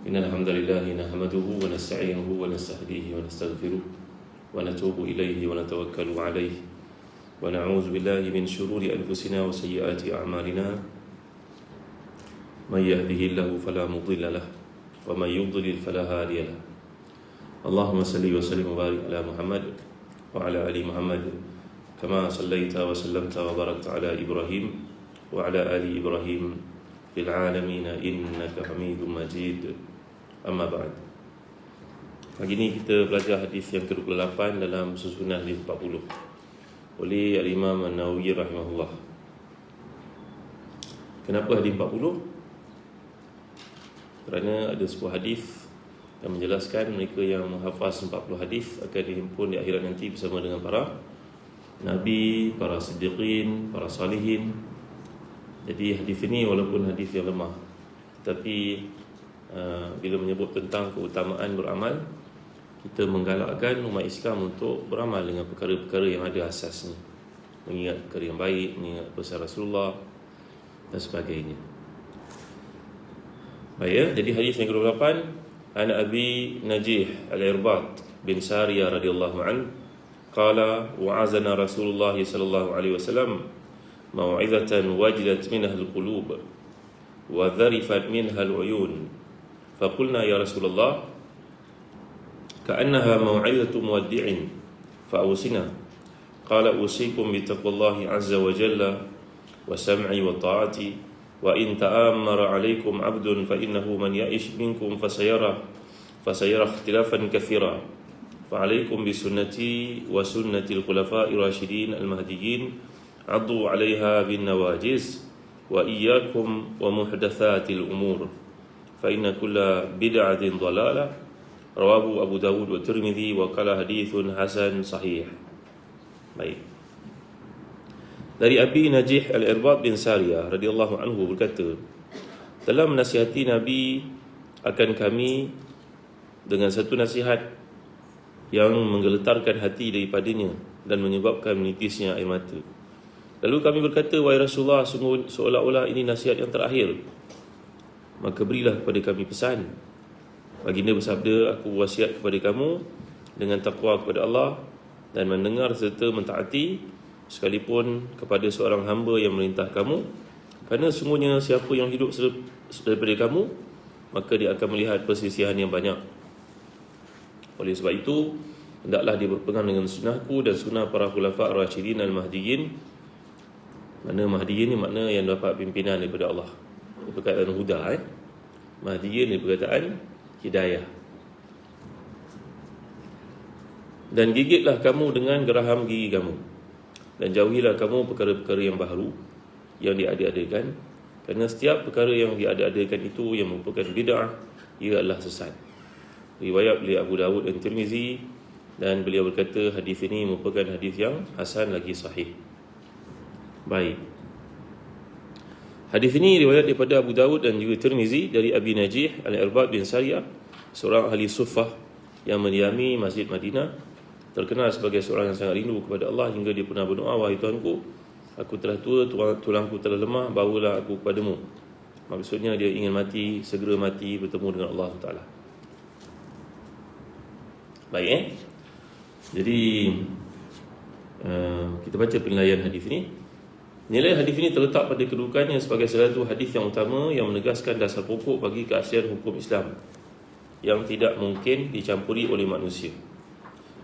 إن الحمد لله نحمده ونستعينه ونستهديه ونستغفره ونتوب إليه ونتوكل عليه ونعوذ بالله من شرور أنفسنا وسيئات أعمالنا من يهده الله فلا مضل له ومن يضلل فلا هادي له اللهم صل وسلم وبارك على محمد وعلى آل محمد كما صليت وسلمت وباركت على إبراهيم وعلى آل إبراهيم في العالمين إنك حميد مجيد. Amma ba'd. Pagi ini kita belajar hadis yang ke-28 dalam susunan hadis 40 oleh Al-Imam An-Nawawi rahimahullah. Kenapa hadis 40? Kerana ada sebuah hadis yang menjelaskan mereka yang menghafaz 40 hadis akan dihimpun di akhirat nanti bersama dengan para nabi, para siddiqin, para salihin. Jadi hadis ini walaupun hadis yang lemah, tetapi bila menyebut tentang keutamaan beramal, kita menggalakkan umat Islam untuk beramal dengan perkara-perkara yang ada asasnya, mengingat perkara yang baik, mengingat pesan Rasulullah dan sebagainya. Baik ya, jadi hadis yang ke-28, an Abi Najih Al-Irbad bin Sariyah radhiyallahu an qala wa'azana Rasulullah sallallahu alaihi wasallam mau'izatan wajilat minha al-qulub wa dharifat minha al-uyun. فقلنا يا رسول الله كأنها موعظة مودع فأوصنا قال أوصيكم بتقوى الله عز وجل والسمع والطاعة وإن تآمر عليكم عبد فإنه من يعش منكم فسيرى اختلافا كثيرا فعليكم بسنتي وسنة الخلفاء الراشدين المهديين عضوا عليها بالنواجذ وإياكم ومحدثات الأمور فإن كل بدعة ضلالة رواه أبو داود والترمذي وقال حديث حسن صحيح. Baik. Dari Abi Najih Al-Irbad bin Sariyah radhiyallahu anhu berkata, telah menasihati Nabi akan kami dengan satu nasihat yang menggeletarkan hati daripadanya dan menyebabkan menitisnya air mata. Lalu kami berkata, wahai Rasulullah, sungguh seolah-olah ini nasihat yang terakhir. Maka berilah kepada kami pesan. Baginda bersabda, aku wasiat kepada kamu dengan takwa kepada Allah dan mendengar serta mentaati sekalipun kepada seorang hamba yang merintah kamu, kerana sungguhnya siapa yang hidup daripada kamu, maka dia akan melihat perselisihan yang banyak. Oleh sebab itu, hendaklah dia berpegang dengan sunnahku dan sunnah para khulafa' ar-rasyidin al-mahdiyin. Mana mahdiyin ni makna yang dapat pimpinan daripada Allah, perkataan huda, Mahdiyin ni perkataan hidayah. Dan gigitlah kamu dengan geraham gigi kamu, dan jauhilah kamu perkara-perkara yang baharu yang diada-adakan, kerana setiap perkara yang diada-adakan itu yang merupakan bid'ah, ia adalah sesat. Riwayat oleh Abu Dawud dan Tirmizi, dan beliau berkata hadis ini merupakan hadis yang hasan lagi sahih. Baik. Hadis ini riwayat daripada Abu Dawud dan juga Tirmizi dari Abi Najih Al-Irbad bin Sariyah, seorang ahli suffah yang mendiami Masjid Madinah, terkenal sebagai seorang yang sangat rindu kepada Allah hingga dia pernah berdoa, wahai Tuhanku, aku telah tua, tulangku telah lemah, bawalah aku kepadamu. Maksudnya dia ingin mati, segera mati bertemu dengan Allah Taala. Baik Jadi kita baca penilaian hadis ini. Nilai hadis ini terletak pada kedudukannya sebagai salah satu hadis yang utama yang menegaskan dasar pokok bagi keaslian hukum Islam yang tidak mungkin dicampuri oleh manusia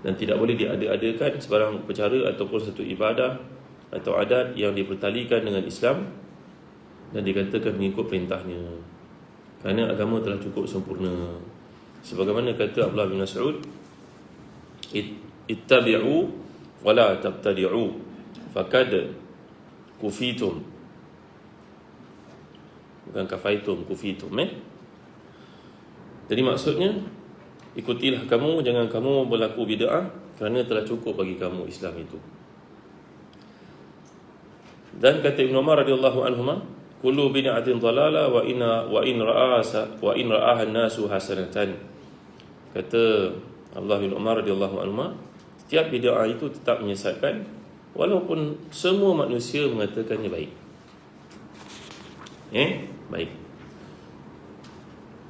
dan tidak boleh diada-adakan sebarang perkara ataupun satu ibadah atau adat yang dipertalikan dengan Islam dan dikatakan mengikut perintahnya, kerana agama telah cukup sempurna. Sebagaimana kata Abdullah bin Mas'ud, ittabi'u wa la tabtadi'u faqad kufitum, bukan kafaitum, kufitum. Jadi maksudnya, ikutilah kamu, jangan kamu berlaku bid'ah, kerana telah cukup bagi kamu Islam itu. Dan kata Ibn Umar radhiyallahu anhuma, kullu bid'atin dhalalah wa in ra'aha an-nasu hasanatan. Kata Abdullah bin Umar radhiyallahu anhuma, setiap bid'ah itu tetap menyesatkan walaupun semua manusia mengatakannya baik. Baik.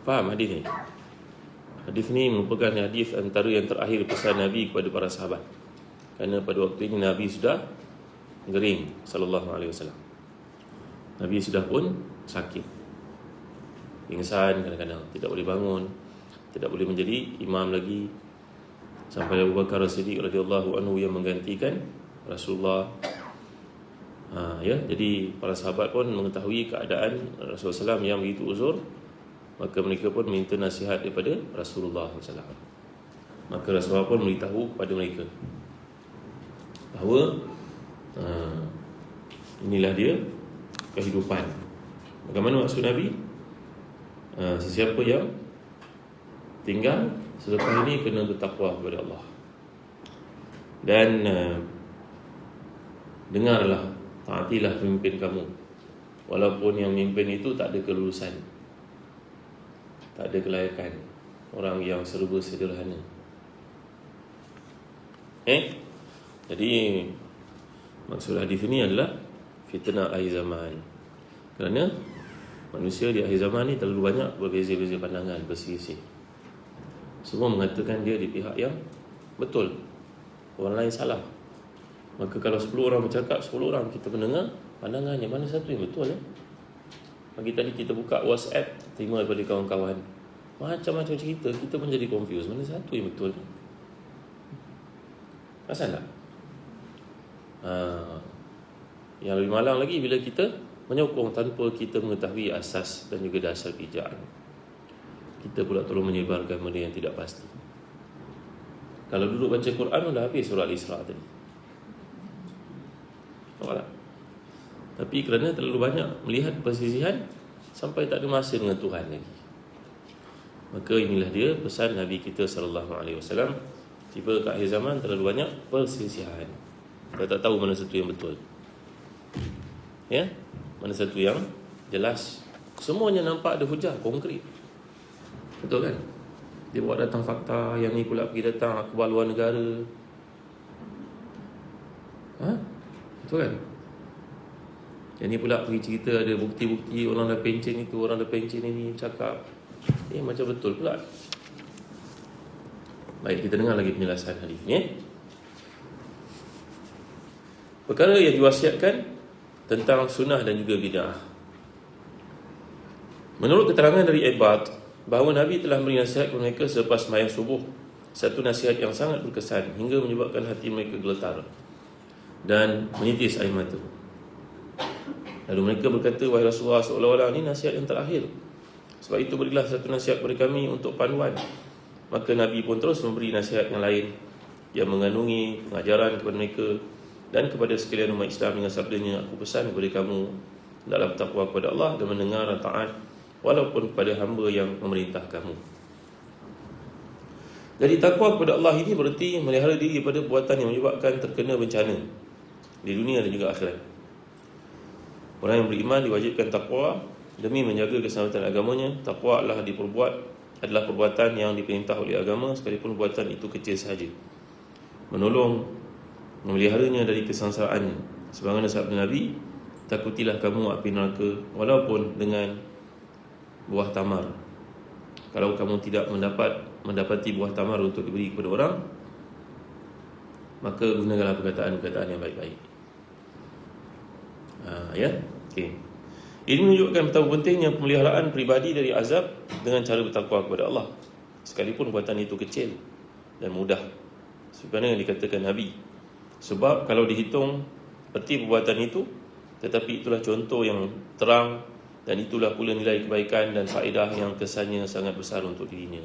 Faham hadis ni? Hadis ni merupakan hadis antara yang terakhir pesan Nabi kepada para sahabat. Kerana pada waktu ini Nabi sudah gering sallallahu alaihi wasallam. Nabi sudah pun sakit, pingsan kadang-kadang, tidak boleh bangun, tidak boleh menjadi imam lagi, sampai Abu Bakar As-Siddiq radhiyallahu anhu yang menggantikan Rasulullah. Jadi para sahabat pun mengetahui keadaan Rasulullah SAW yang begitu uzur, maka mereka pun minta nasihat daripada Rasulullah SAW. Maka Rasulullah pun memberitahu kepada mereka bahawa inilah dia kehidupan. Bagaimana maksud Nabi? Sesiapa yang tinggal selepas ini kena bertakwa kepada Allah. Dan dengarlah, taatilah pemimpin kamu, walaupun yang memimpin itu tak ada kelulusan, tak ada kelayakan, orang yang serba sederhana. Jadi maksud hadis ini adalah fitnah akhir zaman. Kerana manusia di akhir zaman ni terlalu banyak berbeza-beza pandangan, berselisih. Semua mengatakan dia di pihak yang betul, orang lain salah. Maka kalau 10 orang bercakap, 10 orang kita mendengar pandangannya, mana satu yang betul? Pagi tadi kita buka WhatsApp, terima daripada kawan-kawan, macam-macam cerita, kita pun jadi confused, mana satu yang betul? Asal tak? Yang lebih malang lagi bila kita menyokong tanpa kita mengetahui asas dan juga dasar pijaan. Kita pula tolong menyebarkan benda yang tidak pasti. Kalau duduk baca Quran dah habis surah Al-Isra tadi. Nampak tak? Tapi kerana terlalu banyak melihat persisihan, sampai tak ada masa dengan Tuhan lagi. Maka inilah dia pesan Nabi kita sallallahu alaihi wasallam. Tiba ke akhir zaman terlalu banyak persisihan. Kita tak tahu mana satu yang betul, mana satu yang jelas. Semuanya nampak ada hujah konkret, betul kan? Dia buat datang fakta, yang ni pula pergi datang akhbar luar negara. Betul kan? Yang ni pula pergi cerita ada bukti-bukti orang dah pencen itu, orang dah pencen ini, cakap macam betul pula. Baik, kita dengar lagi penjelasan hadis ni. Perkara yang diwasiatkan tentang sunnah dan juga bid'ah. Menurut keterangan dari Ibad, bahawa Nabi telah beri nasihat kepada mereka selepas sembahyang subuh, satu nasihat yang sangat berkesan hingga menyebabkan hati mereka geletar dan menitis air mata. Lalu mereka berkata, wahai Rasulullah, seolah-olah ini nasihat yang terakhir, sebab itu berilah satu nasihat kepada kami untuk panduan. Maka Nabi pun terus memberi nasihat yang lain yang mengandungi pengajaran kepada mereka dan kepada sekalian umat Islam dengan sabdanya, aku pesan kepada kamu dalam takwa kepada Allah dan mendengar dan taat walaupun kepada hamba yang memerintah kamu. Jadi takwa kepada Allah ini berarti melihara diri pada perbuatan yang menyebabkan terkena bencana di dunia dan juga akhirat. Orang yang beriman diwajibkan takwa demi menjaga keselamatan agamanya. Takwa adalah perbuatan yang diperintah oleh agama, sekalipun perbuatan itu kecil sahaja, menolong memeliharanya dari kesengsaraannya. Sebagaimana sabda Nabi, takutilah kamu api neraka walaupun dengan buah tamar. Kalau kamu tidak mendapati buah tamar untuk diberi kepada orang, maka gunakanlah perkataan-perkataan yang baik-baik. Okay. Ini menunjukkan betapa pentingnya pemeliharaan peribadi dari azab dengan cara bertakwa kepada Allah, sekalipun perbuatan itu kecil dan mudah, sebagaimana yang dikatakan Nabi. Sebab kalau dihitung peti perbuatan itu, tetapi itulah contoh yang terang, dan itulah pula nilai kebaikan dan faedah yang kesannya sangat besar untuk dirinya.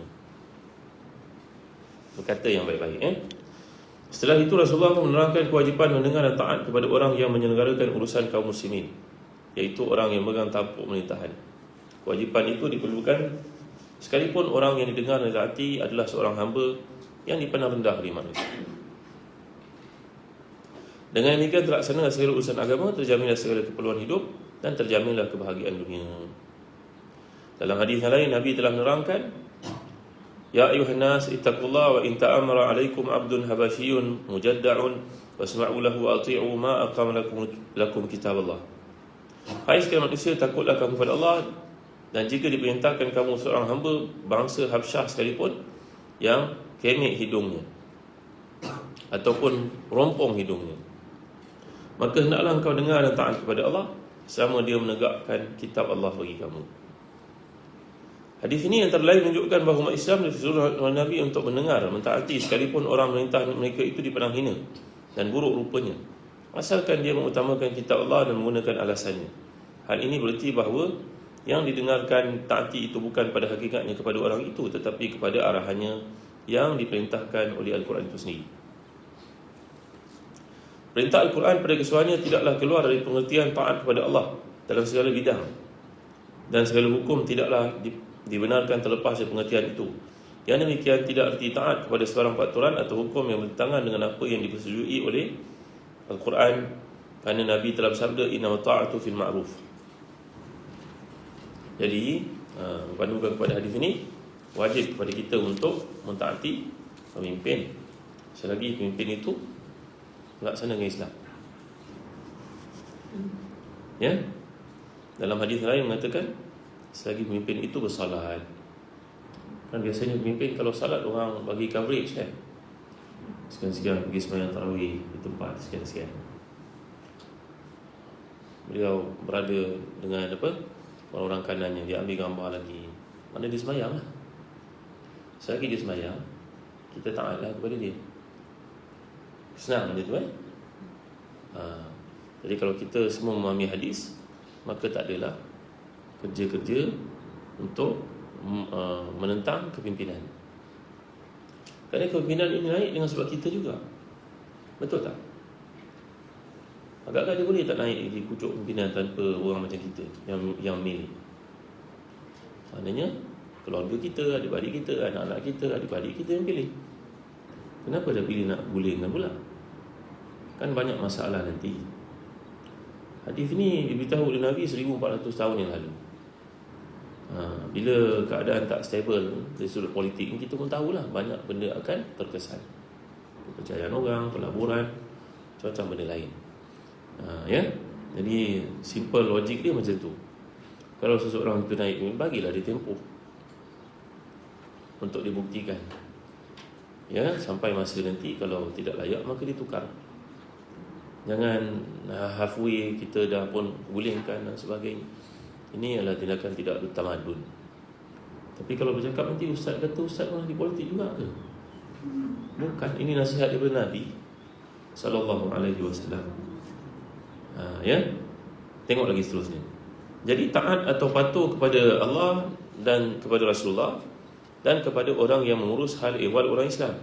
Berkata yang baik-baik. Setelah itu Rasulullah menerangkan kewajipan mendengar dan taat kepada orang yang menyelenggarakan urusan kaum muslimin, iaitu orang yang memegang tampuk pemerintahan. Kewajipan itu diperlukan sekalipun orang yang didengar dan ditaati adalah seorang hamba yang dipandang rendah oleh manusia. Dengan demikian terlaksana segala urusan agama, terjaminlah segala keperluan hidup dan terjaminlah kebahagiaan dunia. Dalam hadis yang lain Nabi telah menerangkan, ya ayuhan nas ittaqullaha wa in ta'amara alaikum abdun habasyiyun mujadda'un wasma'u lahu wa ati'u ma aqama lakum kitaballah. Hai sekalian manusia, takutlah kamu kepada Allah Dan jika diperintahkan kamu seorang hamba bangsa Habsyah sekalipun yang kemek hidungnya ataupun rompong hidungnya, maka hendaklah engkau dengar dan taat kepada Allah selama dia menegakkan kitab Allah bagi kamu. Hadis ini antara lain menunjukkan bahawa umat Islam disuruh oleh Nabi untuk mendengar, mentaati sekalipun orang memerintah mereka itu dipandang hina dan buruk rupanya, asalkan dia mengutamakan kitab Allah dan menggunakan alasannya. Hal ini bererti bahawa yang didengarkan taati itu bukan pada hakikatnya kepada orang itu, tetapi kepada arahannya yang diperintahkan oleh Al-Quran itu sendiri. Perintah Al-Quran pada keseluruhannya tidaklah keluar dari pengertian taat kepada Allah dalam segala bidang, dan segala hukum tidaklah dibenarkan terlepas dari pengertian itu. Yang demikian tidak erti taat kepada sebarang peraturan atau hukum yang bertentangan dengan apa yang dipersetujui oleh Al-Quran, kerana Nabi telah bersabda innamat ta'atu fil ma'ruf. Jadi berpandukan kepada hadis ini, wajib kepada kita untuk mentaati pemimpin selagi pemimpin itu melaksanakan Islam. Ya, dalam hadis lain mengatakan selagi pemimpin itu bersalat. Kan biasanya pemimpin kalau salat orang bagi coverage kan, sekian-sekian pergi sembahyang tarawih di tempat sekian-sekian. Beliau berada dengan orang-orang kanannya, dia ambil gambar lagi. Mana dia sembahyang lah. Selagi dia sembahyang, kita taatlah kepada dia. Senang benda tu Jadi kalau kita semua memahami hadis, maka tak adalah kerja-kerja untuk menentang kepimpinan. Kerana kepimpinan ini naik dengan sebab kita juga. Betul tak? Agak-agak dia boleh tak naik di pucuk pimpinan tanpa orang macam kita yang milih. Maknanya keluarga kita, adik-adik kita, anak-anak kita, adik-adik kita yang pilih. Kenapa dah pilih nak gulingkan pula? Kan banyak masalah nanti. Hadis ini diberitahu oleh Nabi 1400 tahun yang lalu. Bila keadaan tak stable dari sudut politik ni, kita pun tahulah banyak benda akan terkesan. Kepercayaan orang, pelaburan, macam-macam benda lain. Ya. Jadi simple logik dia macam tu. Kalau seseorang itu naik, bagilah dia tempoh untuk dibuktikan. Ya, sampai masa nanti kalau tidak layak maka ditukar. Jangan halfway kita dah pun gulingkan dan sebagainya. Ini adalah tindakan tidak bertamadun. Tapi kalau bercakap nanti ustaz kata ustaz pun di politik juga ke? Bukan, ini nasihat daripada Nabi sallallahu alaihi wasallam. Ya. Tengok lagi seterusnya. Jadi taat atau patuh kepada Allah dan kepada Rasulullah dan kepada orang yang mengurus hal ehwal orang Islam,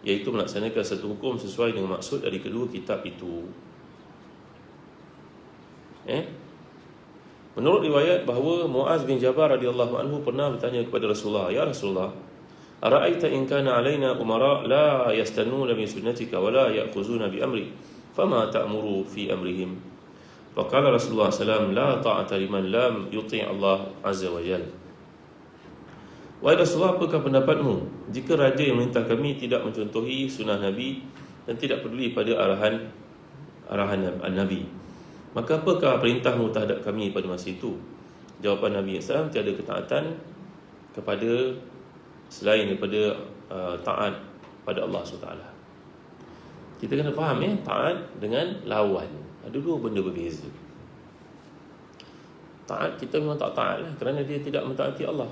iaitu melaksanakan satu hukum sesuai dengan maksud dari kedua kitab itu. Menurut riwayat bahawa Muaz bin Jabal radhiyallahu anhu pernah bertanya kepada Rasulullah, "Ya Rasulullah, ara'aita in kana 'alaina umara la yastannuna bi sunnatika wa la ya'khuzuna bi amri, fama ta'muru fi amrihim?" Faqala Rasulullah sallallahu alaihi wasallam, "La ta'ata liman lam yuti' Allah azza wa jalla." Wahai Rasulullah, apakah pendapatmu jika raja yang memerintah kami tidak mencontohi sunnah Nabi dan tidak peduli pada arahan Nabi? Maka apakah perintahmu terhadap kami pada masa itu? Jawapan Nabi SAW, tiada ketaatan kepada selain daripada taat pada Allah SWT. Kita kena faham taat dengan lawan. Ada dua benda berbeza. Taat kita memang tak taat lah kerana dia tidak mentaati Allah.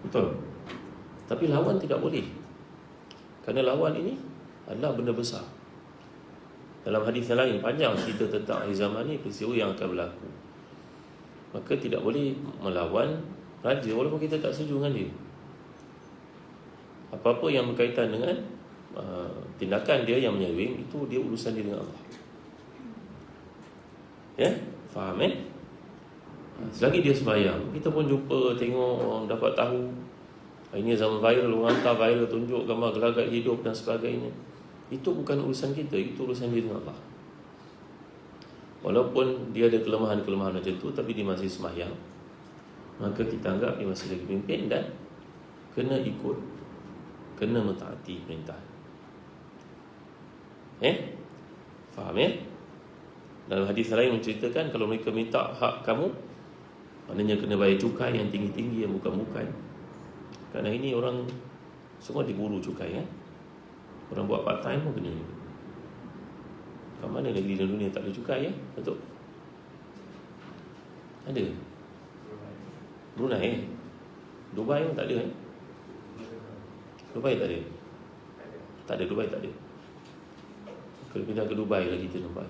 Betul. Tapi lawan tidak boleh. Kerana lawan ini adalah benda besar. Dalam hadis yang lain panjang cerita tentang akhir zaman ni, peristiwa yang akan berlaku. Maka tidak boleh melawan raja walaupun kita tak setuju dengan dia. Apa-apa yang berkaitan dengan tindakan dia yang menyeleweng, itu dia urusan dia dengan Allah. Ya, faham Selagi dia sembahyang, kita pun jumpa, tengok orang dapat tahu. Ini zaman viral, orang hantar viral tunjuk gambar gelagat hidup dan sebagainya. Itu bukan urusan kita, itu urusan dia dengan Allah. Walaupun dia ada kelemahan-kelemahan macam tu, tapi dia masih sembahyang, maka kita anggap dia masih lagi pimpin dan kena ikut, kena mentaati perintah. Faham Dalam hadis lain menceritakan kalau mereka minta hak kamu, Maknanya kena bayar cukai yang tinggi-tinggi, yang bukan-bukan. Kerana ini orang semua diburu cukai, Orang buat part time pun kena. Kat mana negeri dalam dunia tak ada cukai, Betul? Ada? Brunei, Dubai pun tak ada, Dubai tak ada. Tak ada, Dubai tak ada. Kalau pindah ke Dubai lah kita nampak.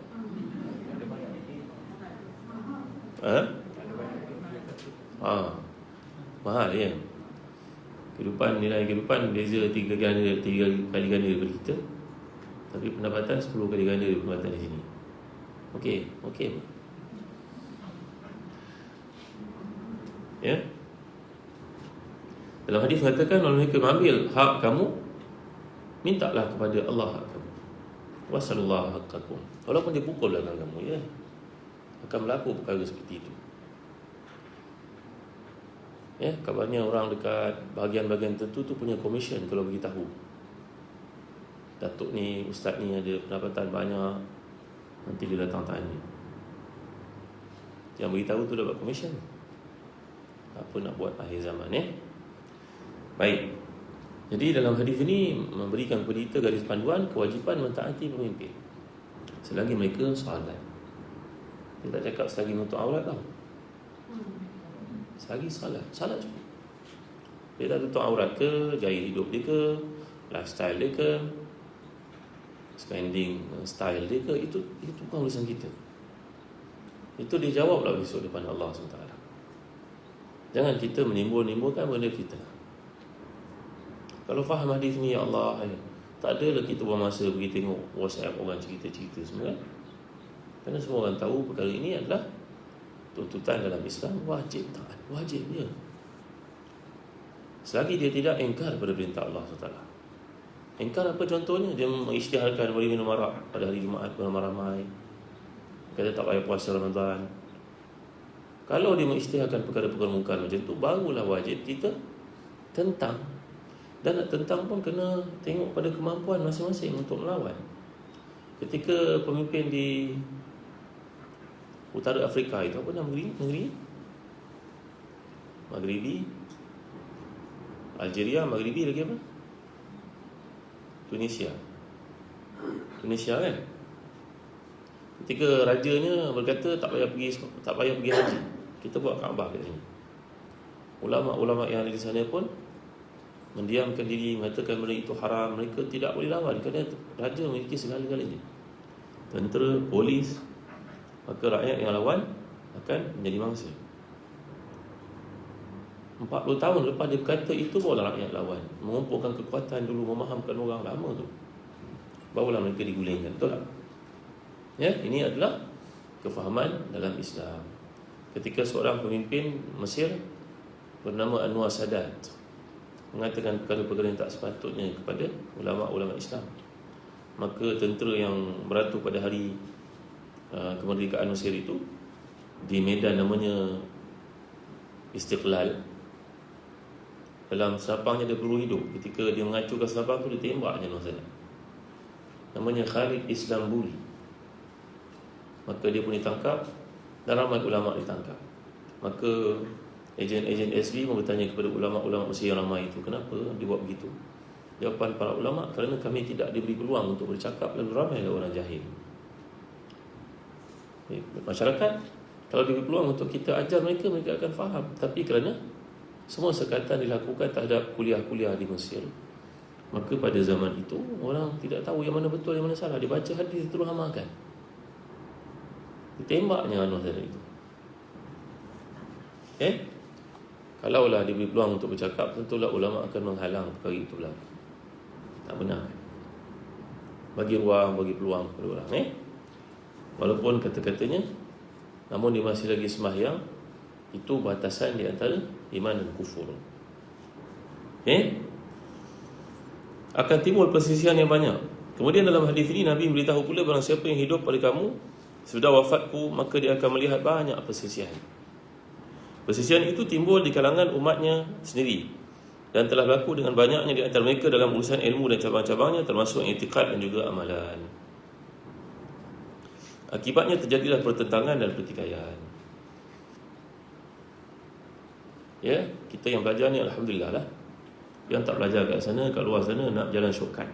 Mahal, nilai kehidupan beza 3 kali ganda daripada kita. Tapi pendapatan 10 kali ganda daripada pendapatan di sini. Okey. Ya. Dalam hadis mengatakan, kalau mereka mengambil hak kamu, mintalah kepada Allah hak kamu. Wasallallahu haqqakum. Walaupun dia pukul belakang kamu, akan berlaku perkara seperti itu. Kabarnya orang dekat bahagian-bahagian tertentu tu punya komisen kalau beritahu, Datuk ni, Ustaz ni ada pendapatan banyak, nanti dia datang tanya. Yang beritahu tu dapat komisen. Apa nak buat akhir zaman, Baik. Jadi dalam hadis ini memberikan kepada kita garis panduan kewajipan mentaati pemimpin selagi mereka solat. Dia tak cakap selagi menutup aurat tau. Selagi salat cukup. Dia tak tutup aurat ke, gaya hidup dia ke, lifestyle dia ke, spending style dia ke, itu bukan urusan kita. Itu dia jawablah besok depan Allah SWT. Jangan kita menimbulkan benda fitnah. Kalau faham hadis ni, ya Allah, tak adalah kita buang masa pergi tengok WhatsApp orang cerita-cerita semua, Kerana semua orang tahu perkara ini adalah tuntutan dalam Islam, wajib taat, wajib dia. Selagi dia tidak engkar pada perintah Allah SWT. Engkar apa contohnya? Dia mengisytiharkan bagi minum arak pada hari Jumaat beramai-ramai, kata tak payah puasa Ramadan. Kalau dia mengisytiharkan perkara-perkara mungkar macam tu, barulah wajib kita tentang. Dan nak tentang pun kena tengok pada kemampuan masing-masing untuk melawan. Ketika pemimpin di Utara Afrika itu, apa nama negeri? Maghribi, Algeria, Maghribi lagi apa? Tunisia kan? Ketika rajanya berkata tak payah pergi haji, kita buat Kaabah kat sini. Ulama-ulama yang ada di sana pun mendiamkan diri, mengatakan benda itu haram. Mereka tidak boleh lawan kerana raja memiliki segala-galanya, tentera, polis. Maka rakyat yang lawan akan menjadi mangsa. 40 tahun lepas dia berkata itu, barulah rakyat lawan, mengumpulkan kekuatan dulu, memahamkan orang lama tu, barulah mereka digulingkan. Betul tak? Ini adalah kefahaman dalam Islam. Ketika seorang pemimpin Mesir bernama Anwar Sadat mengatakan perkara-perkara yang tak sepatutnya kepada ulama-ulama Islam, maka tentera yang beratu pada hari kemerdekaan Mesir itu di medan namanya Istiqlal, dalam senapangnya ada peluru hidup. Ketika dia mengacurkan senapang tu, dia tembaknya Anwar Sadat. Namanya Khalid Islambuli. Maka dia pun ditangkap dan ramai ulama ditangkap. Maka ejen-ejen SB pun bertanya kepada ulama-ulama Mesir yang ramai itu, kenapa dia buat begitu? Jawapan para ulama, kerana kami tidak diberi peluang untuk bercakap, lalu ramailah orang jahil. Masyarakat kalau diberi peluang untuk kita ajar mereka akan faham. Tapi kerana semua sekatan dilakukan terhadap kuliah-kuliah di Mesir, maka pada zaman itu orang tidak tahu yang mana betul, yang mana salah. Dia baca hadis terus amalkan. Ditembaknya Anwar Sadat itu. Kalaulah diberi peluang untuk bercakap, tentulah ulama akan menghalang perkara itu berlaku. Tak benar. Bagi ruang, bagi peluang kepada orang. Walaupun kata-katanya, namun dia masih lagi sembahyang. Itu batasan di antara iman dan kufur. Akan timbul persisian yang banyak. Kemudian dalam hadis ini Nabi beritahu pula, barang siapa yang hidup pada kamu sudah wafatku, maka dia akan melihat banyak persisian. Persisian itu timbul di kalangan umatnya sendiri, dan telah berlaku dengan banyaknya di antara mereka dalam urusan ilmu dan cabang-cabangnya, termasuk i'tiqad dan juga amalan. Akibatnya terjadilah pertentangan dan pertikaian. Ya, kita yang belajar ni alhamdulillah lah. Yang tak belajar kat sana, kat luar sana nak jalan shortcut.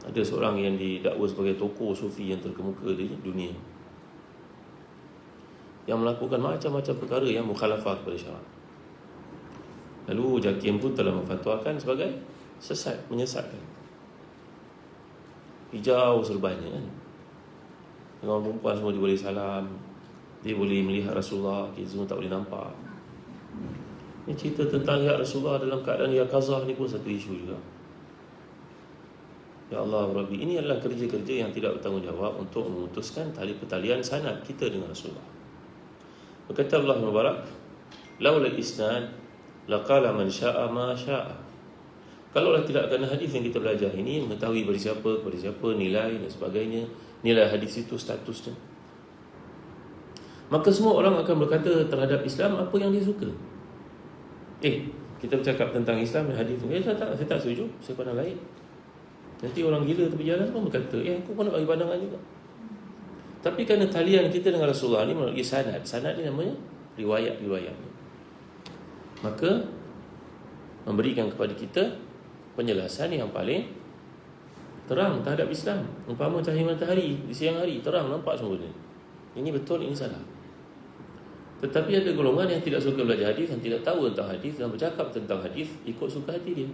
Ada seorang yang didakwa sebagai tokoh sufi yang terkemuka di dunia, yang melakukan macam-macam perkara yang mukhalafah kepada syarak. Lalu Jakim pun telah memfatwakan sebagai sesat, menyesatkan. Hijau serbanya kan. Dengan perempuan semua dia boleh salam, dia boleh melihat Rasulullah, kita semua tak boleh nampak. Ini cerita tentang lihat Rasulullah dalam keadaan yaqazah ni pun satu isu juga. Ya Allah Rabbi, ini adalah kerja-kerja yang tidak bertanggungjawab untuk memutuskan tali pertalian sanad kita dengan Rasulullah. Berkata Allah Mubarak, laula al-isnad laqala man syaa ma syaa. Kalaulah tidak kerana hadis yang kita belajar ini, mengetahui dari siapa kepada siapa, nilai dan sebagainya, nilai hadis itu, statusnya, maka semua orang akan berkata terhadap Islam apa yang dia suka. Kita bercakap tentang Islam dan hadis ni, saya tak setuju, saya pandang lain. Nanti orang gila tepi jalan pun berkata, aku pun nak bagi pandangan juga. Tapi kerana talian kita dengan Rasulullah ni melalui sanad. Sanad ni namanya riwayat-riwayat. Maka memberikan kepada kita penjelasan yang paling terang terhadap Islam. Umpama cahaya matahari di siang hari, terang nampak semua benda. Ini betul, ini salah. Tetapi ada golongan yang tidak suka belajar hadis, yang tidak tahu tentang hadis, dan bercakap tentang hadis ikut suka hati dia.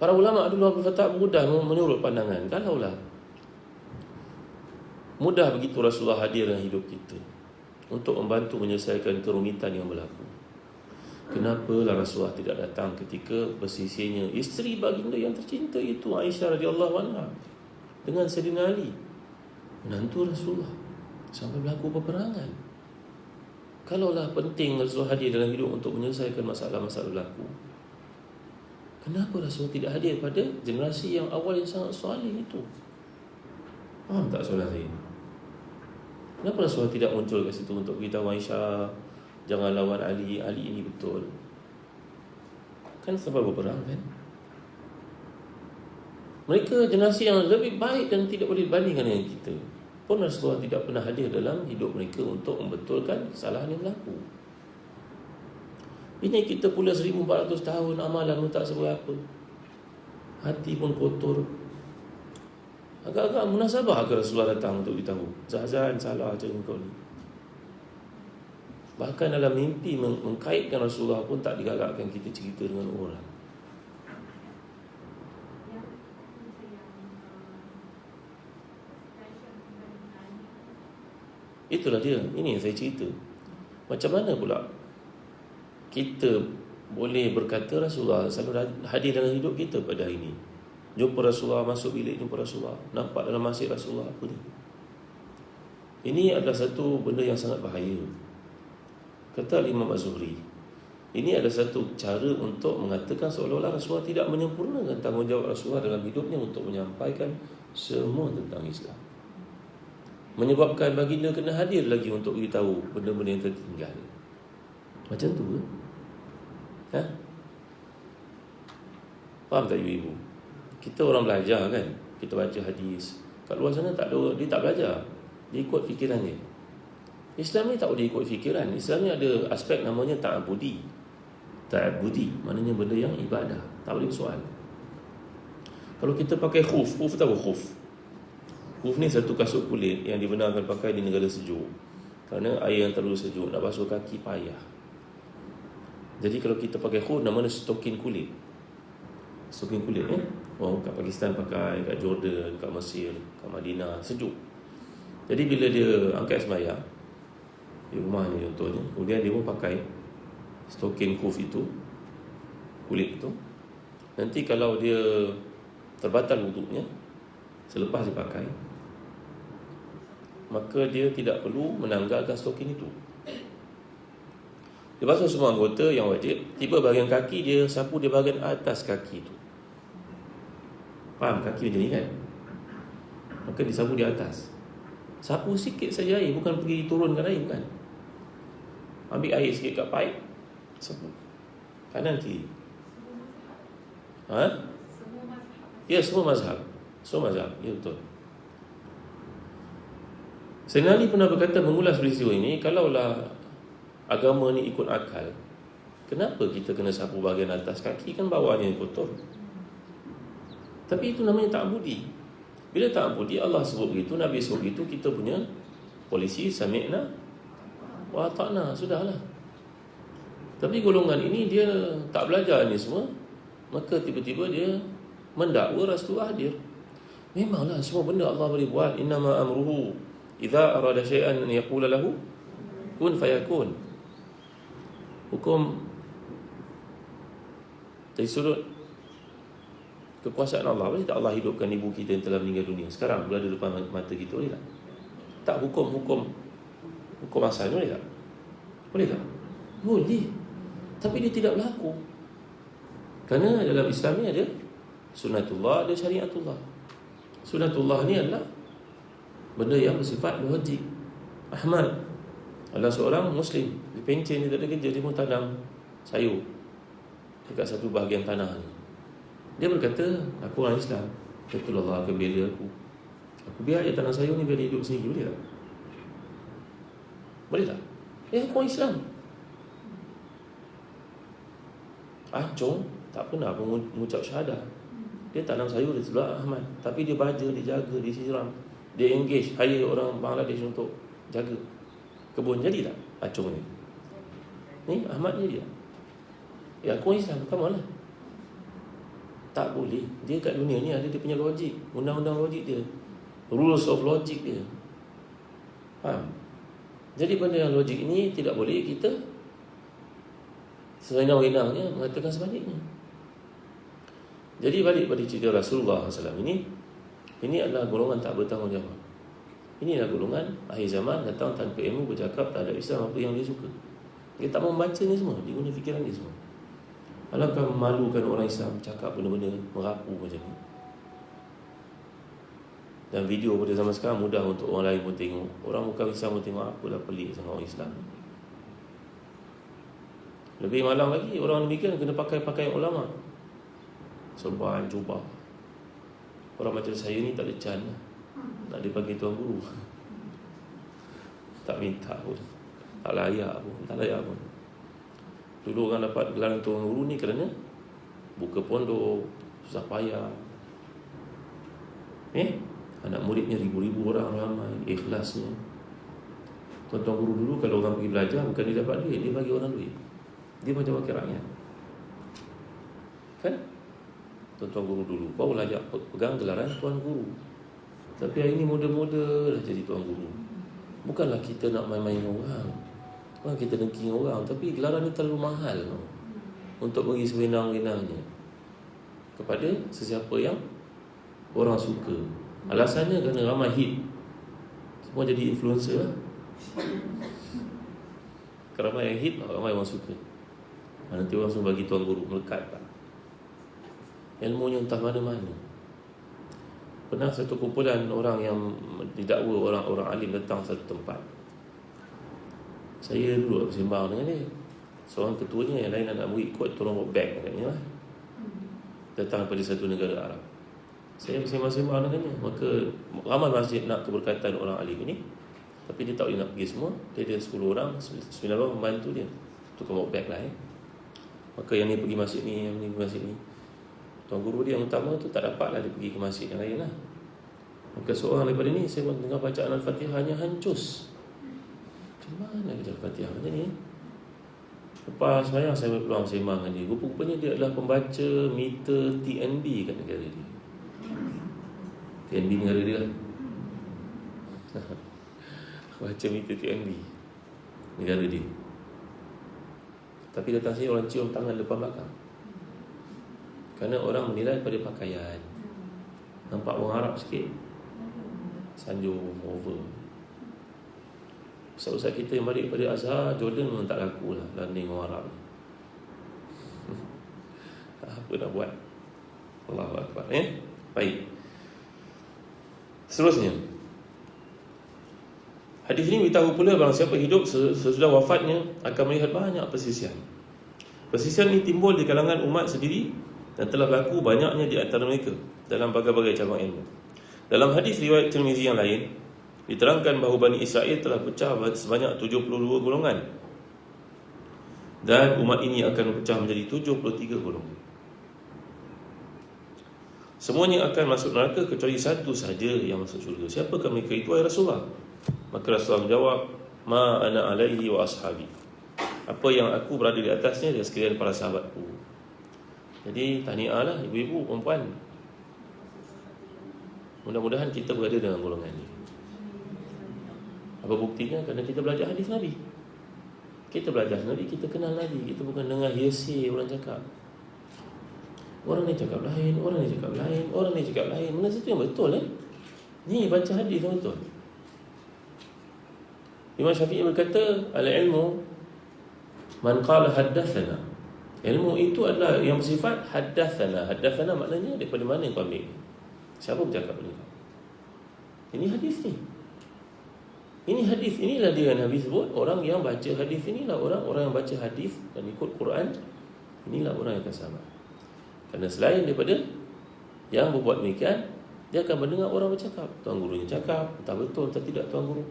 Para ulama dulu berkata mudah menurut pandangan. Kalaulah mudah begitu Rasulullah hadir dalam hidup kita untuk membantu menyelesaikan kerumitan yang berlaku, kenapalah Rasulullah tidak datang ketika bersisinya isteri baginda yang tercinta itu Aisyah radhiyallahu anha dengan Sayyidina Ali, menantu Rasulullah, sampai berlaku peperangan. Kalaulah penting Rasulullah hadir dalam hidup untuk menyelesaikan masalah-masalah berlaku, kenapa Rasul tidak hadir pada generasi yang awal yang sangat soleh itu? Faham tak soalan saya? Kenapa Rasul tidak muncul kat situ untuk beritahu Aisyah, jangan lawan Ali, Ali ini betul? Kan sebab berperang kan? Mereka generasi yang lebih baik dan tidak boleh dibandingkan dengan kita. Pun Rasulullah tidak pernah hadir dalam hidup mereka untuk membetulkan kesalahan yang berlaku. Ini kita pula 1400 tahun amalan pun tak seberapa, hati pun kotor. Agak-agak munasabah ke Rasulullah datang untuk beritahu, Zazan salah macam kau ni. Bahkan dalam mimpi mengkaitkan Rasulullah pun tak digagakkan kita cerita dengan orang. Itulah dia, ini yang saya cerita. Macam mana pula kita boleh berkata Rasulullah selalu hadir dalam hidup kita pada hari ini? Jumpa Rasulullah, masuk bilik jumpa Rasulullah, nampak dalam masjid Rasulullah, apa ni? Ini adalah satu benda yang sangat bahaya. Kata Imam Az-Zuhri, ini adalah satu cara untuk mengatakan seolah-olah Rasulullah tidak menyempurnakan tanggungjawab Rasulullah dalam hidupnya untuk menyampaikan semua tentang Islam, menyebabkan baginda kena hadir lagi untuk beritahu benda-benda yang tertinggal. Macam tu ke? Faham tak ibu-ibu? Kita orang belajar kan, kita baca hadis. Kat luar sana tak ada, dia tak belajar, dia ikut fikirannya. Islam ni tak boleh ikut fikiran. Islam ni ada aspek namanya ta'abudi. Ta'abudi maknanya benda yang ibadah, tak boleh bersoal. Kalau kita pakai khuf tahu khuf? Khuf ni satu kasut kulit yang dibenarkan pakai di negara sejuk, kerana air yang terlalu sejuk nak basuh kaki payah. Jadi kalau kita pakai khuf, namanya stokin kulit. Stokin kulit kat Pakistan pakai, kat Jordan, kat Mesir, kat Madinah, sejuk. Jadi bila dia angkat sembahyang di rumahnya contohnya, kemudian dia pun pakai stokin khuf itu, kulit itu. Nanti kalau dia terbatal wuduknya selepas dia pakai, maka dia tidak perlu menanggalkan stokin itu. Dia basuh semua anggota yang wajib. Tiba bahagian kaki, dia sapu di bahagian atas kaki itu. Faham kaki macam ni kan? Maka disapu di atas. Sapu sikit saja air, bukan pergi turunkan air, bukan. Ambil air sikit kat paip, sapu kanan kiri. Ya, semua mazhab. Semua mazhab, ya betul. Sayyidina Ali pernah berkata mengulas peristiwa ini, kalaulah agama ni ikut akal, kenapa kita kena sapu bahagian atas kaki? Kan bawahnya yang kotor. Tapi itu namanya ta'budi. Bila ta'budi, Allah sebut begitu, Nabi sebut begitu, kita punya polisi sami'na wa ata'na, sudahlah. Tapi golongan ini dia tak belajar ni semua, maka tiba-tiba dia mendakwa Rasulullah hadir. Memanglah semua benda Allah boleh buat. Innama amruhu idza arada syai'an an yaqula lahu kun fayakun. Hukum dari sudut kekuasaan Allah, boleh tak Allah hidupkan ibu kita yang telah meninggal dunia sekarang berada depan mata kita? Boleh tak? Tak hukum asal, boleh tak? Boleh tak? Boleh. Tapi dia tidak berlaku. Kerana dalam Islam ni ada sunnatullah, ada syariatullah. Sunnatullah ni adalah benda yang bersifat logik. Ahmad adalah seorang Muslim, di pencen dia tak ada kerja, dia pun tanam sayur dekat satu bahagian tanah ni. Dia berkata, aku orang Islam, betul Allah akan bela aku. Aku biar je tanah sayur ni biar dia hidup sendiri. Boleh tak? Boleh tak? Aku orang Islam. Acung tak pernah pun mengucap syahadah. Dia tanam sayur di sebelah Ahmad, tapi dia baja, dia jaga, dia siram, dia engage, hire orang Bangladesh untuk jaga kebun. Jadi tak Acung ni? Ni Ahmad ni dia. Ya, aku Islam, come on lah. Tak boleh. Dia kat dunia ni ada dia punya logik, undang-undang logik dia, rules of logic dia. Faham? Jadi benda yang logik ini tidak boleh kita sewenang-wenangnya mengatakan sebaliknya. Jadi balik pada cerita Rasulullah SAW ini adalah golongan tak bertanggungjawab. Ini adalah golongan akhir zaman, datang tanpa ilmu, bercakap tak ada Islam apa yang dia suka. Dia tak membaca ni semua, dia guna fikiran dia semua. Alangkah memalukan orang Islam cakap benda-benda merapu macam ni. Dan video pada zaman sekarang mudah untuk orang lain pun tengok. Orang bukan Islam pun tengok, apa dah pelik sangat orang Islam. Lebih malang lagi, orang demikian kena pakai pakaian ulama, serban, jubah. Orang macam saya ni tak ada can lah. Tak dipanggil tuan guru. Tak minta pun, tak layak pun. Dulu orang dapat gelar tuan guru ni kerana buka pondok, susah payah. Anak muridnya ribu-ribu orang ramai, ikhlasnya. Tuan-tuan guru dulu kalau orang pergi belajar, bukan dia dapat duit, dia bagi orang duit. Dia macam wakil rakyat. Kan? Tuan-tuan guru dulu baru ajak pegang gelaran tuan guru. Tapi hari ini muda-muda dah jadi tuan guru. Bukanlah kita nak main-main orang, bukan kita dengki orang, tapi gelaran ni terlalu mahal untuk bagi sewenang-wenangnya kepada sesiapa yang orang suka. Alasannya kerana ramai hit, semua jadi influencer lah. Ramai yang hit, ramai orang suka. Nanti orang semua bagi tuan guru, melekat tak? Ilmunya entah mana-mana. Pernah satu kumpulan orang yang didakwa orang-orang alim datang satu tempat. Saya dulu bersembang dengan dia. Seorang ketuanya, yang lain anak murid kot, tolong bawa beg katanya lah. Datang daripada satu negara Arab. Saya bersembang-sembang dengannya. Maka ramai masjid nak keberkatan orang alim ini, tapi dia tak boleh nak pergi semua. Dia ada 10 orang, 9 orang membantu dia untuk bawa beg lah. Maka yang ni pergi masjid ni, yang ni pergi masjid ni. Tuan guru dia yang utama tu tak dapat lah dia pergi ke masjid yang lain lah. Maka seorang daripada ni, saya pun tengah bacaan Al-Fatihahnya hancus. Macam mana baca Al-Fatihah macam ni? Lepas semayang saya berpeluang sembang dengan dia. Rupa-rupanya dia adalah pembaca meter TNB kat negara dia. TNB negara dia lah. Baca meter TNB negara dia. Tapi datang sini orang cium tangan depan belakang. Kerana orang menilai pada pakaian. Nampak orang Arab sikit, sanjung, over. Ustaz-ustaz kita yang balik pada Azhar, Jordan memang tak laku lah landing orang Arab. Apa nak buat? Allahu Akbar. Baik. Seterusnya, hadis ini beritahu pula bahawa siapa hidup sesudah wafatnya akan melihat banyak persisian. Persisian ini timbul di kalangan umat sendiri dan telah berlaku banyaknya di antara mereka dalam berbagai cabang ilmu. Dalam hadis riwayat Tirmizi yang lain diterangkan bahawa Bani Israel telah pecah sebanyak 72 golongan Dan umat ini akan berpecah menjadi 73 golongan. Semuanya akan masuk neraka kecuali satu sahaja yang masuk syurga. Siapakah mereka itu, wahai Rasulullah? Maka Rasulullah menjawab, ma ana alaihi wa ashabi. Apa yang aku berada di atasnya dan sekalian para sahabatku. Jadi tahniah lah ibu-ibu, perempuan. Mudah-mudahan kita berada dalam golongan ini. Apa buktinya? Kerana kita belajar hadis Nabi. Kita belajar Nabi, kita kenal Nabi. Kita bukan dengar hearsay orang cakap. Orang ni cakap lain, orang ni cakap lain, orang ni cakap lain. Mana satu yang betul Ni baca hadis yang betul. Imam Syafi'i berkata, al-ilmu man qala haddathana. Ilmu itu adalah yang bersifat haddathana. Haddathana maknanya daripada mana yang kau ambil? Siapa bercakap ni? Ini hadis ni. Ini hadis, inilah dia yang Nabi sebut, orang yang baca hadis inilah orang yang baca hadis dan ikut Quran, inilah orang yang akan selamat. Kerana selain daripada yang berbuat demikian, dia akan mendengar orang bercakap. Tuan gurunya cakap, entah betul entah tidak tuan guru.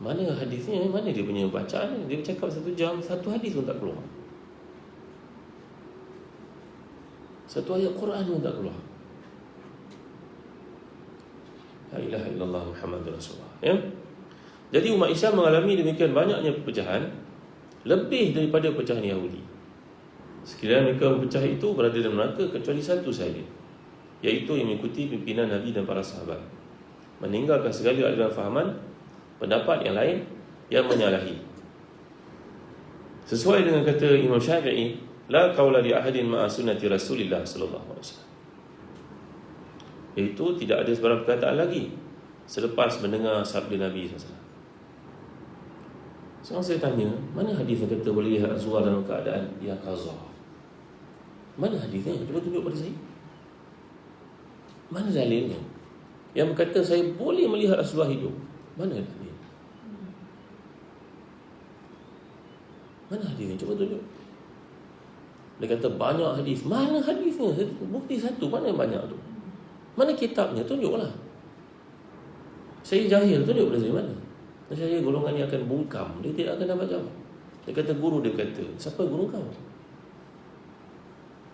Mana hadisnya, mana dia punya bacaan? Dia bercakap 1 jam, 1 hadis pun tak keluar. 1 ayat Quran pun tak keluar. La ilaha illallah Muhammadur Rasulullah. Jadi umat Islam mengalami demikian banyaknya perpecahan, lebih daripada pecahan Yahudi. Sekiranya mereka berpecah itu berada dalam neraka kecuali satu sahaja, iaitu yang mengikuti pimpinan Nabi dan para sahabat, meninggalkan segala aliran fahaman pendapat yang lain yang menyalahi. Sesuai dengan kata Imam Syafi'i, la qaula li ahadin ma'a sunnati Rasulillah sallallahu alaihi wasallam. Iaitu tidak ada sebarang perkataan lagi selepas mendengar sabda Nabi SAW. Sekarang saya tanya, mana hadis yang kata boleh lihat Rasulullah dalam keadaan yang qazah? Mana hadisnya? Cuba tunjuk pada saya. Mana dalilnya? Yang berkata saya boleh melihat Rasulullah hidup. Mana hadisnya? Mana hadisnya? Cuba tunjuk. Dia kata banyak hadis. Mana hadisnya? Bukti satu, mana yang banyak tu? Mana kitabnya? Tunjuklah. Saya jahil, tunjuk pada saya mana. Saya golongan yang akan bungkam. Dia tidak akan dapat jawab. Dia kata guru, dia kata, siapa guru kau?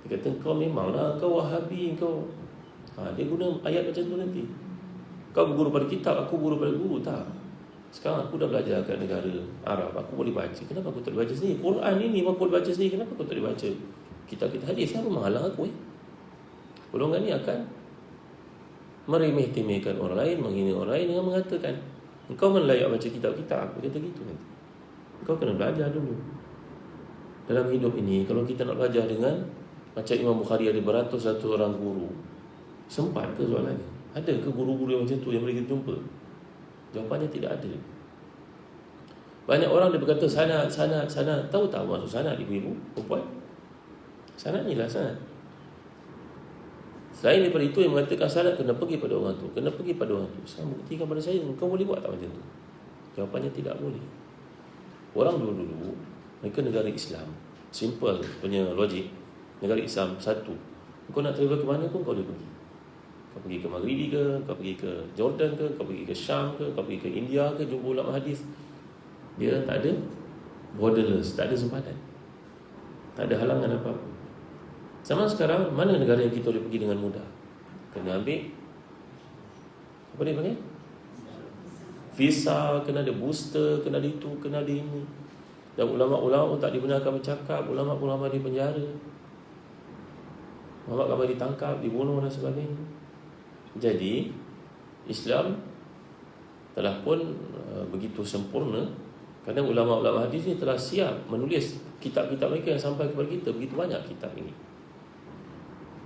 Dia kata kau memanglah kau Wahabi kau. Dia guna ayat macam tu nanti. Kau guru pada kitab, aku guru pada guru. Tak. Sekarang aku dah belajar kat negara Arab, aku boleh baca. Kenapa aku tak boleh baca sendiri? Quran ini aku boleh baca sendiri. Kenapa aku tak boleh baca kitab-kitab hadis? Siapa menghalang aku? Golongan ni akan meremeh-temehkan orang lain, menghina orang lain dengan mengatakan engkau mana layak baca kitab-kitab. Dia kata gitu nanti. Engkau kena belajar dulu. Dalam hidup ini, kalau kita nak belajar dengan macam Imam Bukhari ada beratus-ratus orang guru, sempat ke soalannya? Ada ke guru-guru yang macam tu yang boleh kita jumpa? Jawapannya tidak ada. Banyak orang dia berkata sanad. Tahu tak maksud sanad, ibu-ibu, perempuan? Sanad ni lah sanad. Selain daripada itu yang mengatakan sanad, kena pergi pada orang tu, kena pergi pada orang tu. Saya buktikan pada saya, kau boleh buat tak macam tu? Jawapannya tidak boleh. Orang dulu-dulu, mereka negara Islam, simple punya logik. Negara Islam satu, kau nak travel ke mana pun kau boleh pergi. Kau pergi ke Maghribi ke, kau pergi ke Jordan ke, kau pergi ke Syam ke, kau pergi ke India ke, jumpa ulama hadis. Dia tak ada borderless, tak ada sempadan, tak ada halangan apa-apa. Zaman sekarang, mana negara yang kita boleh pergi dengan mudah? Kena ambil apa dia panggil? Visa, kena ada booster, kena ada itu, kena ada ini. Dan ulama-ulama pun tak dibenarkan bercakap, ulama-ulama di penjara, ulama ditangkap, dibunuh dan sebagainya. Jadi Islam telah pun begitu sempurna kerana ulama-ulama hadis ni telah siap menulis kitab-kitab mereka yang sampai kepada kita. Begitu banyak kitab ini.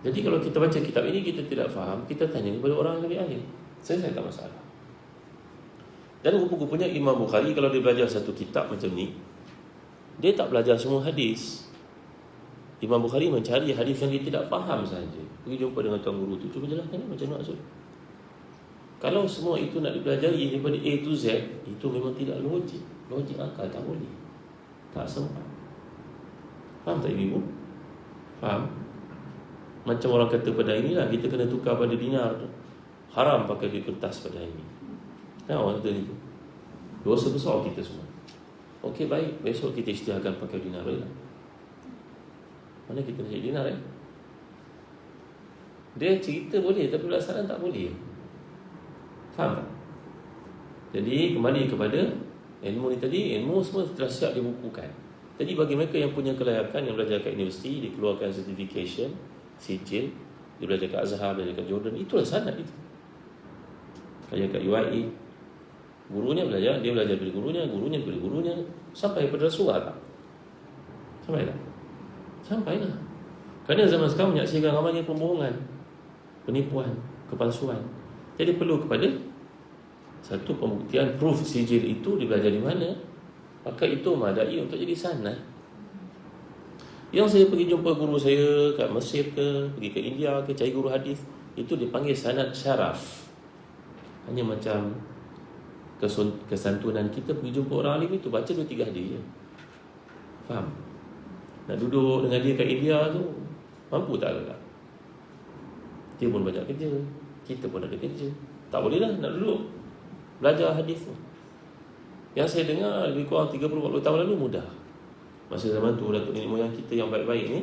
Jadi kalau kita baca kitab ini kita tidak faham, kita tanya kepada orang yang lebih ahli. Saya tak masalah. Dan rupa-rupanya Imam Bukhari kalau dia belajar satu kitab macam ni, dia tak belajar semua hadis. Imam Bukhari mencari hadis yang dia tidak faham sahaja. Pergi jumpa dengan tuan guru tu, cuba jelaskan macam mana maksud. Kalau semua itu nak dipelajari daripada A to Z, itu memang tidak logik. Logik akal tak boleh, tak sempat. Faham tak ibu? Faham? Macam orang kata pada inilah, kita kena tukar pada dinar tu. Haram pakai duit kertas pada ini. Orang kata itu dosa besar kita semua. Okey, baik, besok kita isytiharkan pakai dinar, boleh tak? Mana kita nak cari dinar Dia cerita boleh, tapi pelaksanaan tak boleh. Faham tak? Jadi kembali kepada ilmu ni tadi, ilmu semua telah siap dibukukan. Jadi bagi mereka yang punya kelayakan, yang belajar kat universiti, dikeluarkan certification, sijil, dia belajar kat Azhar, belajar kat Jordan, itulah sanad itu. Belajar kat UIA, gurunya belajar, dia belajar dari gurunya, gurunya dari gurunya, sampai pada Rasulullah tak? Sampai tak? Sampai lah. Kerana zaman sekarang menyaksikan ramainya pembohongan, penipuan, kepalsuan. Jadi perlu kepada satu pembuktian, proof sijil itu dia belajar di mana, maka itu madai untuk jadi sanad. Yang saya pergi jumpa guru saya kat Mesir ke, pergi ke India ke, cari guru hadis, itu dipanggil sanad syaraf. Hanya macam kesantunan kita pergi jumpa orang alim itu, baca 2-3 hadis je. Faham? Nak duduk dengan dia kat India tu, mampu tak agak? Dia pun banyak kerja, kita pun ada kerja. Tak boleh lah nak duduk belajar hadis tu. Yang saya dengar lebih kurang 30-40 tahun lalu mudah. Masa zaman tu datuk nenek moyang kita yang baik-baik ni,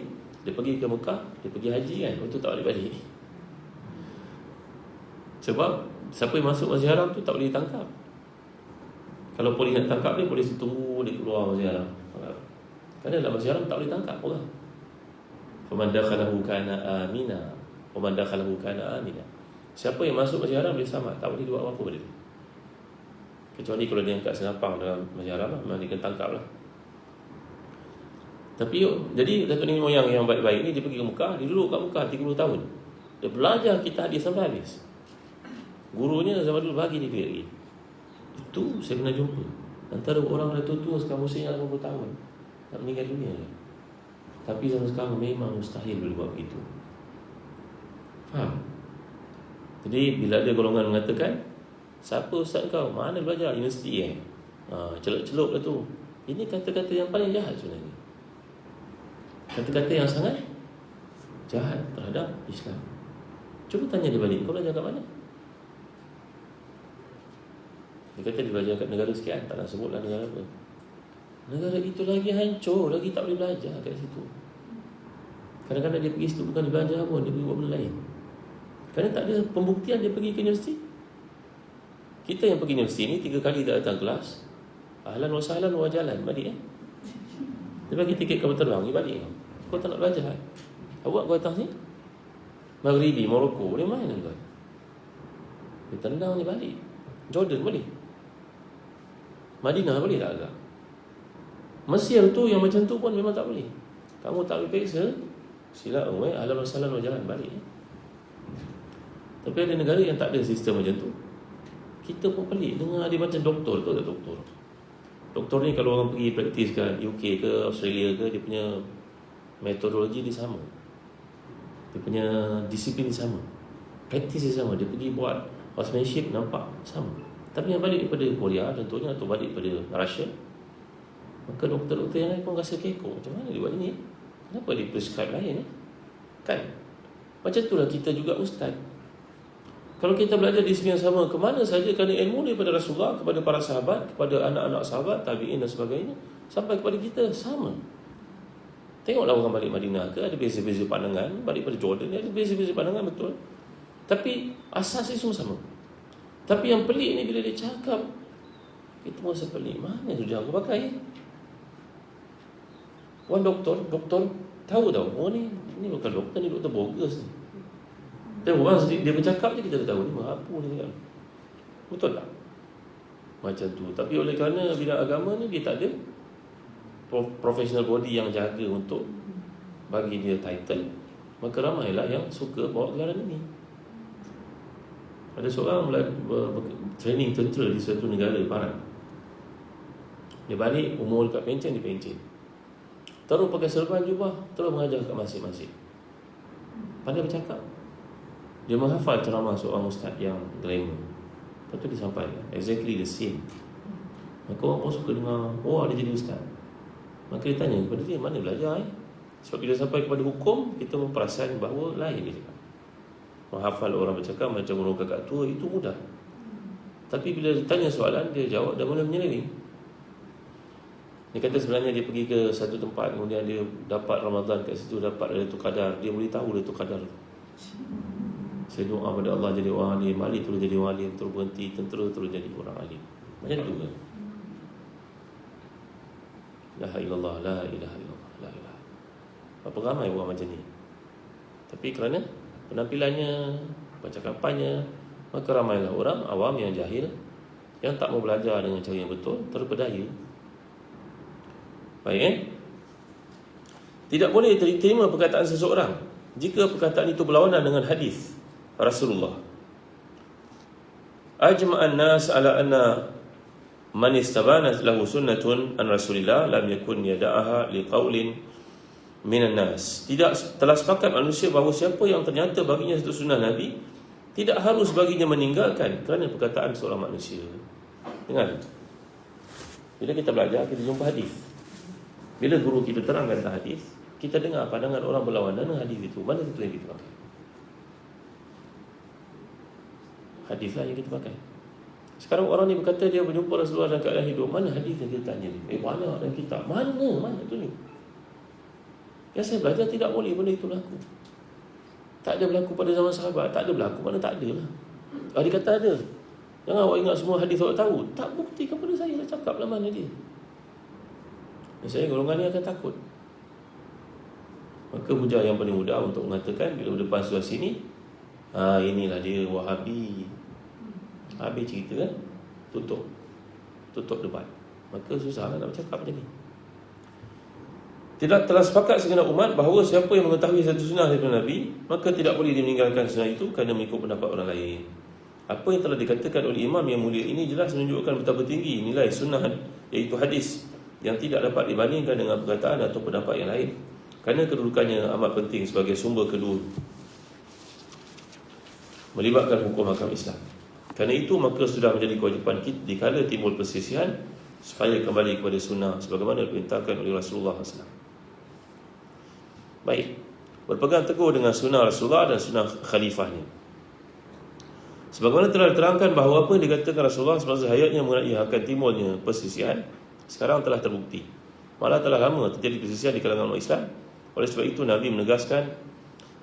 dia pergi ke Mekah, dia pergi haji kan, waktu tak boleh balik. Sebab siapa yang masuk Masjid Haram tu tak boleh ditangkap. Kalau polis nak tangkap dia, polis tunggu dia keluar Masjid Haram. Kerana dalam Masjid Haram tak boleh tangkap orang. Faman dakhalahu kana amina, waman dakhalahu kana amina. Siapa yang masuk Masjid Haram dia selamat, tak boleh buat apa-apa pada dia. Kecuali kalau dia angkat senapang dalam Masjid Haram, memang dia kena tangkap lah. Tapi jadi datuk nenek moyang yang baik-baik ni, dia pergi ke Mekah, dia duduk kat Mekah 30 tahun. Dia belajar kitab hadis sampai habis. Gurunya zaman dulu bagi dia duit lagi. Itu saya pernah jumpa. Antara orang dah tua sekarang usianya 80 tahun, nak meninggal dunia je. Tapi zaman sekarang memang mustahil boleh buat begitu. Faham? Jadi bila ada golongan mengatakan, siapa ustaz kau? Mana belajar? Universiti celok-celok lah tu. Ini kata-kata yang paling jahat sebenarnya. Kata-kata yang sangat jahat terhadap Islam. Cuba tanya dia balik, kau belajar kat mana? Dia kata dia belajar kat negara sekian, tak nak sebutlah negara apa. Negara itu lagi hancur, lagi tak boleh belajar kat situ. Kadang-kadang dia pergi situ bukan dia belajar pun, dia pergi buat benda lain. Kerana tak ada pembuktian dia pergi ke universiti. Kita yang pergi universiti ni 3 kali tak datang kelas, ahlan wa sahlan wa jalan, balik dia bagi tiket kapal terbang, dia balik. Kau tak nak belajar awak kau datang sini Maghribi, Morocco, dia main kau. Dia tendang dia balik. Jordan boleh, Madinah boleh tak agak? Mesir tu yang macam tu pun memang tak boleh. Kamu tak boleh periksa, sila ahlan wa sahlan wa jalan, balik. Tapi ada negara yang tak ada sistem macam tu. Kita pun pelik dengar dia macam doktor tu, tak doktor. Doktor ni kalau orang pergi praktis kat UK ke Australia ke, dia punya metodologi dia sama, dia punya disiplin dia sama, praktis dia sama. Dia pergi buat housemanship, nampak sama. Tapi yang balik daripada Korea contohnya, atau balik daripada Russia, maka doktor-doktor yang lain pun rasa kekok. Macam mana dia buat ini? Kenapa dia prescribe lain kan? Macam itulah kita juga ustaz. Kalau kita belajar di sini yang sama, ke mana saja, kerana ilmu daripada Rasulullah kepada para sahabat, kepada anak-anak sahabat, tabi'in dan sebagainya, sampai kepada kita sama. Tengoklah orang balik Madinah ke, ada beza-beza pandangan. Balik pada Jordan, ada beza-beza pandangan, betul. Tapi asas dia semua sama. Tapi yang pelik ni bila dia cakap, kita pun rasa pelik. Mana tu jangan aku pakai? Orang doktor tahu tau, oh ni bukan doktor, ni doktor bogus ni. Dan orang dia bercakap je kita dah tahu ni apa ni kan. Betul tak? Macam tu. Tapi oleh kerana bidang agama ni dia tak ada professional body yang jaga untuk bagi dia title, maka ramailah yang suka bawa gelaran ini. Ada seorang training tentera di suatu negara barat. Dia balik umur dekat pencen, dia pencen. Terus pakai serban jubah, terus mengajar kat masjid-masjid. Pandai bercakap. Dia menghafal ceramah seorang ustaz yang glamour. Lepas tu dia sampaikan exactly the same. Maka orang pun suka dengar, oh dia jadi ustaz. Maka dia tanya kepada dia, mana belajar Sebab bila sampai kepada hukum, kita memperasan bahawa lain dia cakap. Menghafal orang bercakap macam orang kakak tua, itu mudah. Tapi bila ditanya soalan, dia jawab dan mula menyeling. Dia kata sebenarnya dia pergi ke satu tempat, kemudian dia dapat Ramadan kat situ, dapat Lailatul Qadar. Dia boleh tahu Lailatul Qadar. Saya doa pada Allah jadi orang alim, Ali terus jadi orang alim, terus berhenti, tentera terus jadi orang alim. Macam tu kan? La ilaha illallah, la ilaha illallah, la ilaha. Berapa ramai orang macam ni? Tapi kerana penampilannya, percakapannya, maka ramailah orang awam yang jahil, yang tak mau belajar dengan cara yang betul, terpedaya. Baik, tidak boleh diterima perkataan seseorang jika perkataan itu berlawanan dengan hadis Rasulullah. Ajma'an nas ala anna man istabanat lahu sunnatun an Rasulillah lam yakun yada'aha liqaulin minan nas. Telah sepakat manusia bahawa siapa yang ternyata baginya satu sunnah Nabi, tidak harus baginya meninggalkan kerana perkataan seorang manusia. Dengar, bila kita belajar, kita jumpa hadis. Bila guru kita terangkan tentang hadis, kita dengar pandangan orang berlawanan dengan hadis itu. Mana satu yang kita pakai? Hadis lah yang kita pakai. Sekarang orang ni berkata dia berjumpa Rasulullah dalam keadaan hidup. Mana hadis yang kita tanya ni? Banyak dalam kitab. Mana tu ni? Yang saya belajar tidak boleh benda itu berlaku. Tak ada berlaku pada zaman sahabat. Tak ada berlaku, mana tak ada lah. Dia kata ada. Jangan awak ingat semua hadis awak tahu. Tak buktikan pada saya. Saya cakap lah mana dia. Dan saya golongan ni akan takut. Maka hujah yang paling mudah untuk mengatakan bila depan sebelah sini, inilah dia Wahabi. Habis cerita kan, tutup debat. Maka susah nak bercakap macam ni. Tidak telah sepakat segenap umat bahawa siapa yang mengetahui satu sunnah daripada Nabi, maka tidak boleh meninggalkan sunnah itu kerana mengikut pendapat orang lain. Apa yang telah dikatakan oleh imam yang mulia ini jelas menunjukkan betapa tinggi nilai sunnah, iaitu hadis, yang tidak dapat dibandingkan dengan perkataan atau pendapat yang lain, kerana kedudukannya amat penting sebagai sumber kedua melibatkan hukum hakam Islam. Kerana itu maka sudah menjadi kewajipan kita dikala timbul perselisihan supaya kembali kepada sunnah sebagaimana diperintahkan oleh Rasulullah SAW. Baik, berpegang teguh dengan sunnah Rasulullah dan sunnah khalifahnya. Sebagaimana telah diterangkan bahawa apa yang dikatakan Rasulullah semasa hayatnya mengenai akan timbulnya perselisihan sekarang telah terbukti. Malah telah lama terjadi perselisihan di kalangan umat Islam. Oleh sebab itu Nabi menegaskan,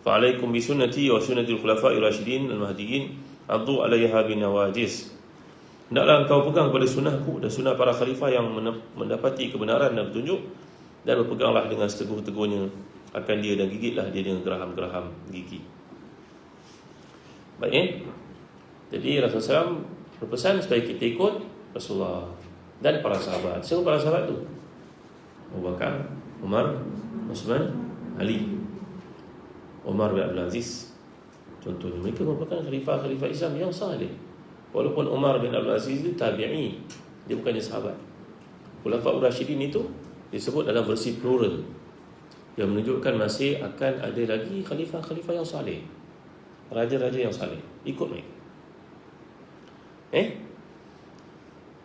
fa'alaikum bisunnati wa sunnatil khulafa'ir rasyidin al-mahdiyyin addu 'alaiha bin nawajiz. Hendaklah engkau pegang kepada sunnahku dan sunnah para khalifah yang mendapati kebenaran dan petunjuk, dan berpeganglah dengan seteguh-teguhnya akan dia dan gigitlah dia dengan geraham-geraham gigi. Baik, jadi Rasulullah SAW berpesan supaya kita ikut Rasulullah dan para sahabat. Siapa para sahabat tu? Abu Bakar, Umar, Uthman, Ali, Umar bin Abdul Aziz. Contohnya mereka merupakan khalifah-khalifah Islam yang saleh. Walaupun Umar bin Abdul Aziz itu tabi'i, dia bukannya sahabat. Khulafaur Rasyidin itu disebut dalam versi plural, yang menunjukkan masih akan ada lagi khalifah-khalifah yang saleh, raja-raja yang saleh. Ikut mereka.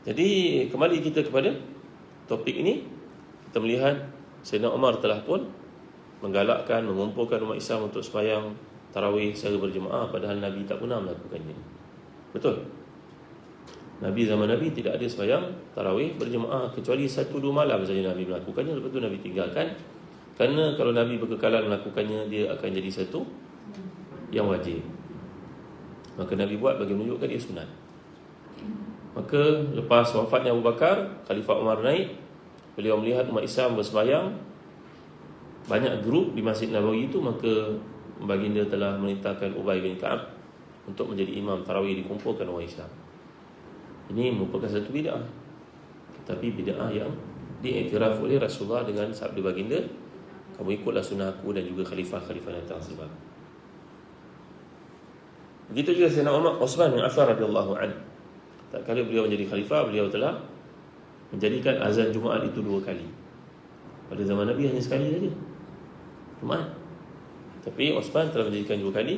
Jadi kembali kita kepada topik ini, kita melihat Sayyidina Umar telah pun menggalakkan, mengumpulkan umat Islam untuk sembahyang tarawih secara berjemaah, padahal Nabi tak pernah melakukannya. Betul? Nabi zaman Nabi tidak ada sembahyang tarawih berjemaah kecuali 1-2 malam saja Nabi melakukannya, lepas tu Nabi tinggalkan. Kerana kalau Nabi berkekalan melakukannya, dia akan jadi satu yang wajib. Maka Nabi buat bagi menunjukkan dia sunat. Maka lepas wafatnya Abu Bakar, Khalifah Umar naik, beliau melihat umat Islam bersembahyang banyak grup di Masjid Nabawi itu, maka baginda telah memerintahkan Ubay bin Ka'ab untuk menjadi imam tarawih, dikumpulkan orang Islam. Ini merupakan satu bid'ah, tetapi bid'ah yang diiktiraf oleh Rasulullah dengan sabda baginda, kamu ikutlah sunnah aku dan juga khalifah-khalifah yang datang sebab. Begitu juga Sayyidina Uthman bin Affan radhiyallahu anhu. Tak kala beliau menjadi khalifah, beliau telah menjadikan azan Jumaat itu 2 kali. Pada zaman Nabi hanya sekali saja, Jumaat. Tapi Uthman telah menjadikan 2 kali.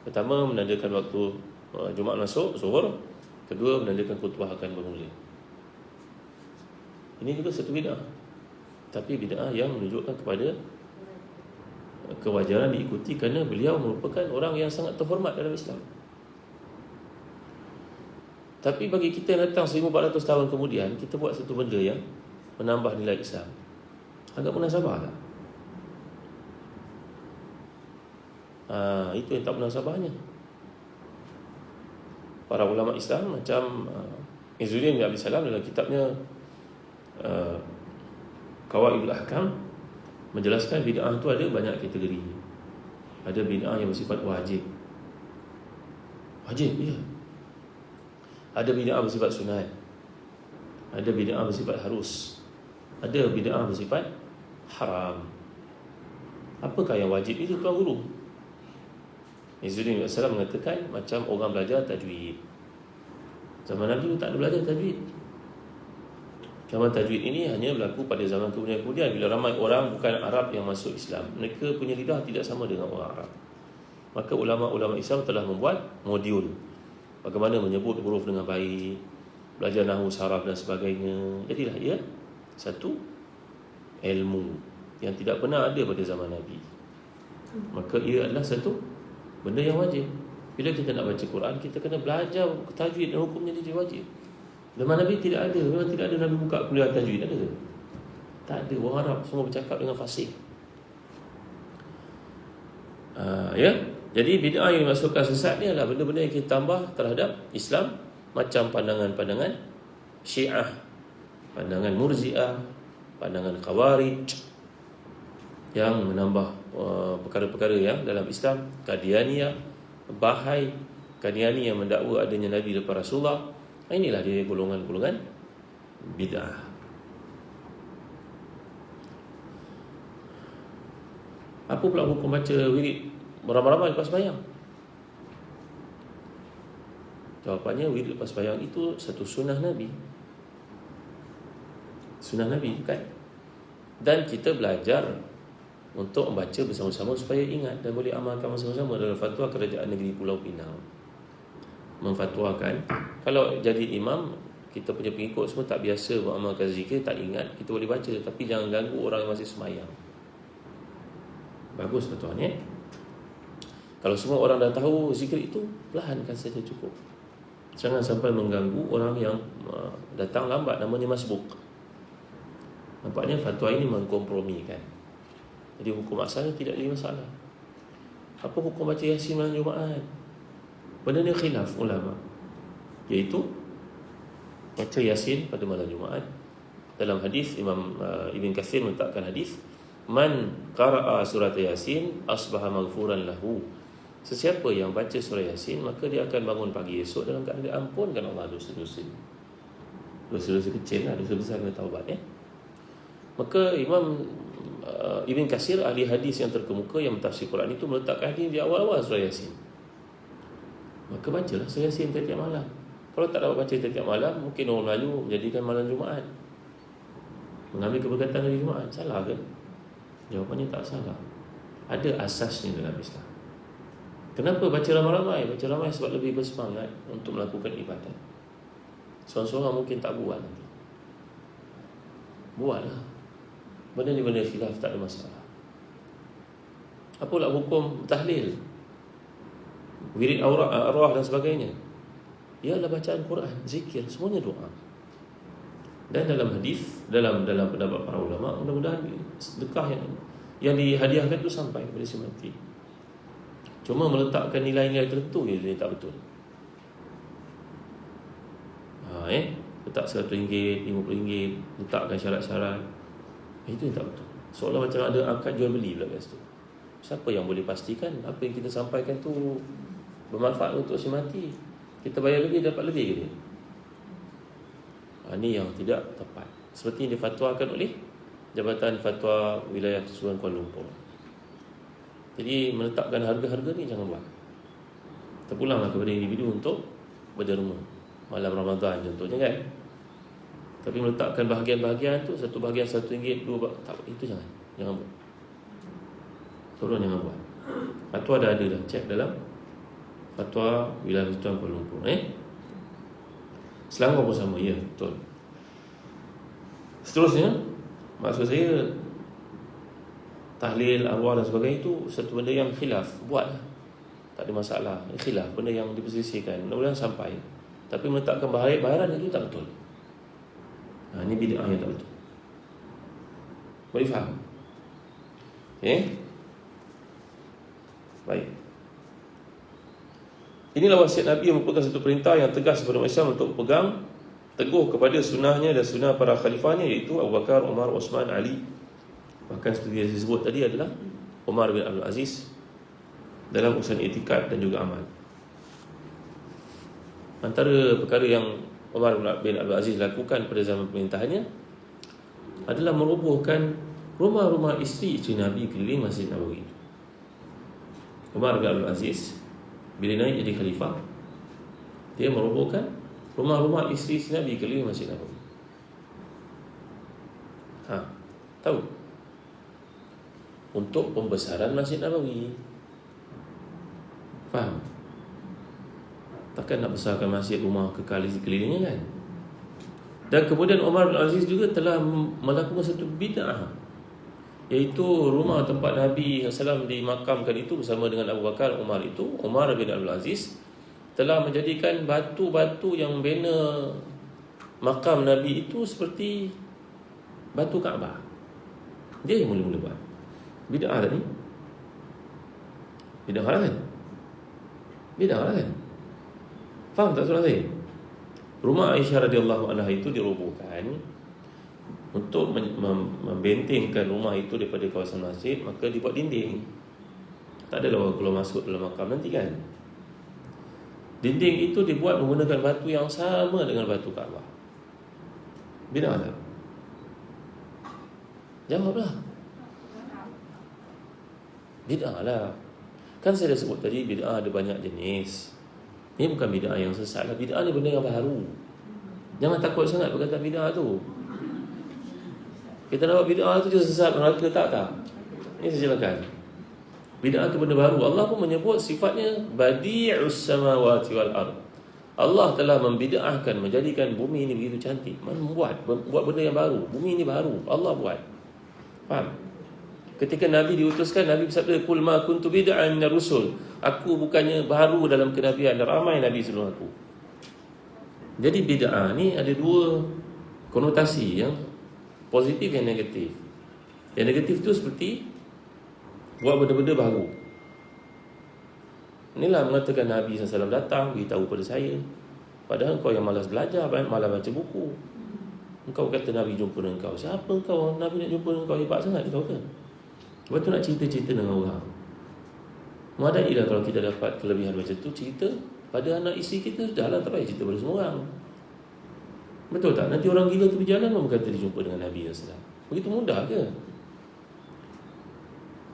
Pertama menandakan waktu Jumaat masuk, zuhur. Kedua menandakan khutbah akan bermula. Ini juga satu bid'ah, tapi bid'ah yang menunjukkan kepada kewajaran diikuti kerana beliau merupakan orang yang sangat terhormat dalam Islam. Tapi bagi kita yang datang 1400 tahun kemudian, kita buat satu benda yang menambah nilai Islam. Agak munasabah tak? Itu yang tak munasabahnya. Para ulama Islam macam Izzuddin bin Abdul Salam dalam kitabnya Qawaidul Ahkam menjelaskan bid'ah itu ada banyak kategori. Ada bid'ah yang bersifat wajib. Wajib, ya. Ada bid'ah bersifat sunat. Ada bid'ah bersifat harus. Ada bid'ah bersifat haram. Apakah yang wajib itu? Tuan Guru Izzuddin bin Abdul Salam mengatakan macam orang belajar tajwid. Zaman Nabi tak ada belajar tajwid. Zaman tajwid ini hanya berlaku pada zaman kemudian bila ramai orang bukan Arab yang masuk Islam. Mereka punya lidah tidak sama dengan orang Arab. Maka ulama-ulama Islam telah membuat modul bagaimana menyebut huruf dengan baik, belajar nahwu, saraf dan sebagainya. Jadilah ia satu ilmu yang tidak pernah ada pada zaman Nabi. Maka ia adalah satu benda yang wajib. Bila kita nak baca Quran, kita kena belajar tajwid dan hukumnya dia wajib. Zaman Nabi tidak ada. Memang tidak ada Nabi buka kuliah tajwid. Ada ke? Tak ada. Orang Arab semua bercakap dengan fasih. Ya. Jadi bid'ah yang dimasukkan sesat ni adalah benda-benda yang kita tambah terhadap Islam. Macam pandangan-pandangan Syiah, pandangan Murji'ah, pandangan Khawarij, yang menambah perkara-perkara yang dalam Islam. Qadianiyah, Bahai, Qadiani yang mendakwa adanya Nabi lepas Rasulullah. Inilah dia golongan-golongan bid'ah. Apa pula hukum baca wirid beramai-ramai lepas sembahyang? Jawapannya, wirid lepas sembahyang itu satu sunnah Nabi. Sunnah Nabi, bukan? Dan kita belajar untuk membaca bersama-sama supaya ingat dan boleh amalkan bersama-sama. Dalam fatwa Kerajaan Negeri Pulau Pinang memfatwakan, kalau jadi imam, kita punya pengikut semua tak biasa beramalkan zikir, tak ingat, kita boleh baca, tapi jangan ganggu orang yang masih sembahyang. Bagus fatwanya. Kalau semua orang dah tahu zikir itu, perlahankan saja cukup. Jangan sampai mengganggu orang yang datang lambat, namanya masbuk. Nampaknya fatwa ini mengkompromikan. Jadi hukum asalnya tidak ada masalah. Apa hukum baca Yasin malam Jumaat? Benda ni khilaf ulama, iaitu baca Yasin pada malam Jumaat. Dalam hadis Imam Ibn Katsir menetapkan hadis, man qara'a surat Yasin asbaha maghfuran lahu. Sesiapa yang baca surah Yasin, maka dia akan bangun pagi esok dalam keadaan diampunkan Allah dosa-dosa. Dosa-dosa kecil lah, dosa besar kena taubat, ya. Maka Imam Ibn Katsir, ahli hadis yang terkemuka yang mentafsir Quran itu, meletakkan hadis di awal-awal surah Yasin. Maka bacalah surah Yasin tiap-tiap malam. Kalau tak dapat baca tiap-tiap malam, mungkin orang Melayu menjadikan malam Jumaat, mengambil keberkatan dari Jumaat. Salah ke? Jawapannya tak salah. Ada asasnya dalam Islam. Kenapa baca ramai-ramai? Baca ramai sebab lebih bersemangat untuk melakukan ibadat. Seorang-seorang mungkin tak buat nanti. Buatlah. Benda ni benda khilaf, tak ada masalah. Apa pula hukum tahlil, wirid arwah dan sebagainya? Ialah bacaan Quran, zikir, semuanya doa. Dan dalam hadis, dalam pendapat para ulama, mudah-mudahan sedekah yang dihadiahkan itu sampai kepada si mati. Cuma meletakkan nilai-nilai tertentu dia tak betul. Letak RM100, RM50, letakkan syarat-syarat, itu yang tak betul. Seolah macam ada akad jual beli pula kat situ. Siapa yang boleh pastikan apa yang kita sampaikan tu bermanfaat untuk si mati? Kita bayar lebih, dapat lebih ke dia? Ini yang tidak tepat. Seperti yang difatwakan oleh Jabatan Fatwa Wilayah Keseluruhan Kuala Lumpur. Jadi meletakkan harga-harga ni jangan buat. Terpulanglah kepada individu untuk berderma malam Ramadan contohnya, kan. Tapi meletakkan bahagian-bahagian tu, satu bahagian RM1, tak, itu jangan buat. Tolong jangan buat. Fatwa dah ada dah, cek dalam Fatwa Wilayah Keseluruhan Kuala Lumpur. Selangor pun sama, ya, betul. Seterusnya, maksud saya, tahlil, arwah dan sebagainya itu satu benda yang khilaf. Buatlah, tak ada masalah. Khilaf, benda yang diperselisihkan, mudah-mudahan sampai. Tapi meletakkan bayaran itu tak betul. Ini bid'ah yang tak betul. Boleh faham? Baik. Inilah wasiat Nabi yang merupakan satu perintah yang tegas kepada Islam untuk pegang teguh kepada sunnahnya dan sunnah para khalifahnya, iaitu Abu Bakar, Umar, Uthman, Ali. Bahkan seperti yang disebut tadi adalah Umar bin Abdul Aziz dalam urusan etikad dan juga amal. Antara perkara yang Umar bin Abdul Aziz lakukan pada zaman pemerintahannya adalah merobohkan rumah-rumah isteri-isteri Nabi keliling Masjid Nabawi. Umar bin Abdul Aziz bila naik jadi khalifah, dia merobohkan rumah-rumah isteri-isteri Nabi keliling Masjid Nabawi. Tahu? Untuk pembesaran Masjid Nabawi. Faham? Takkan nak besarkan masjid rumah kelilingnya kan? Dan kemudian Umar bin Aziz juga telah melakukan satu bid'ah, iaitu rumah tempat Nabi SAW dimakamkan itu bersama dengan Abu Bakar, Umar itu, Umar bin Abdul Aziz telah menjadikan batu-batu yang bina makam Nabi itu seperti batu Kaabah. Dia yang mula-mula buat bid'ah tadi. Bid'ah lah kan? Faham tak soalan saya? Rumah Aisyah radhiyallahu anha itu dirobohkan untuk membentengkan rumah itu daripada kawasan masjid, maka dibuat dinding. Tak adalah orang keluar masuk dalam makam nanti kan. Dinding itu dibuat menggunakan batu yang sama dengan batu Kaabah. Bid'ah tak? Jawablah. Bid'ah lah. Kan saya dah sebut tadi, bid'ah ada banyak jenis. Ini bukan bid'ah yang sesat lah. Bid'ah ni benda yang baru. Jangan takut sangat perkataan bid'ah tu. Kita nak buat bid'ah tu je sesat, neraka tak. Ini saya jelaskan. Bid'ah tu benda baru. Allah pun menyebut sifatnya badi'us samawati wal ard. Allah telah membid'ahkan, menjadikan bumi ini begitu cantik. Mana buat benda yang baru. Bumi ini baru, Allah buat. Faham? Ketika Nabi diutuskan, Nabi bersabda, "Qul ma kuntu bid'an minar rusul." Aku bukannya baru dalam kenabian, ramai Nabi sebelum aku. Jadi bid'ah ni ada dua konotasi, yang positif yang negatif. Yang negatif tu seperti buat benda-benda baru. Inilah mengatakan Nabi SAW datang beritahu pada saya, padahal kau yang malas belajar, malas baca buku. Engkau kata Nabi jumpa dengan kau. Siapa kau? Nabi nak jumpa dengan kau, hebat sangat kau ke? Lepas tu nak cerita-cerita dengan orang. Madailah kalau kita dapat kelebihan macam tu, cerita pada anak isteri kita, sudahlah, tak payah cerita pada semua orang. Betul tak? Nanti orang gila tu berjalan pun berkata dia jumpa dengan Nabi SAW. Begitu mudah ke?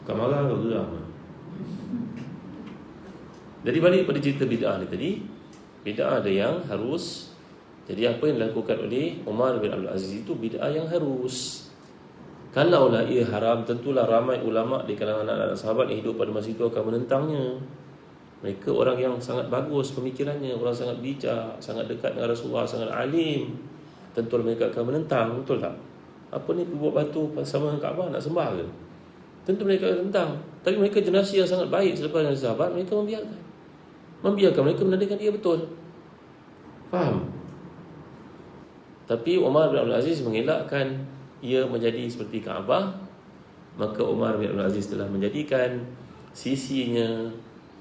Bukan marah atau geram. Jadi balik pada cerita bid'ah ni tadi, bid'ah ada yang harus. Jadi apa yang dilakukan oleh Umar bin Abdul Aziz itu bid'ah yang harus. Kalaulah ia haram, tentulah ramai ulama' di kalangan anak-anak sahabat yang hidup pada masa itu akan menentangnya. Mereka orang yang sangat bagus pemikirannya, orang sangat bijak, sangat dekat dengan Rasulullah, sangat alim. Tentu mereka akan menentang, betul tak? Apa ni buat batu sama dengan Kaabah, nak sembah ke? Tentu mereka akan tentang. Tapi mereka generasi yang sangat baik selepas dari sahabat, mereka membiarkan mereka menandakan dia betul. Faham? Tapi Umar bin Abdul Aziz mengelakkan ia menjadi seperti Kaabah. Maka Umar bin Abdul Aziz telah menjadikan sisinya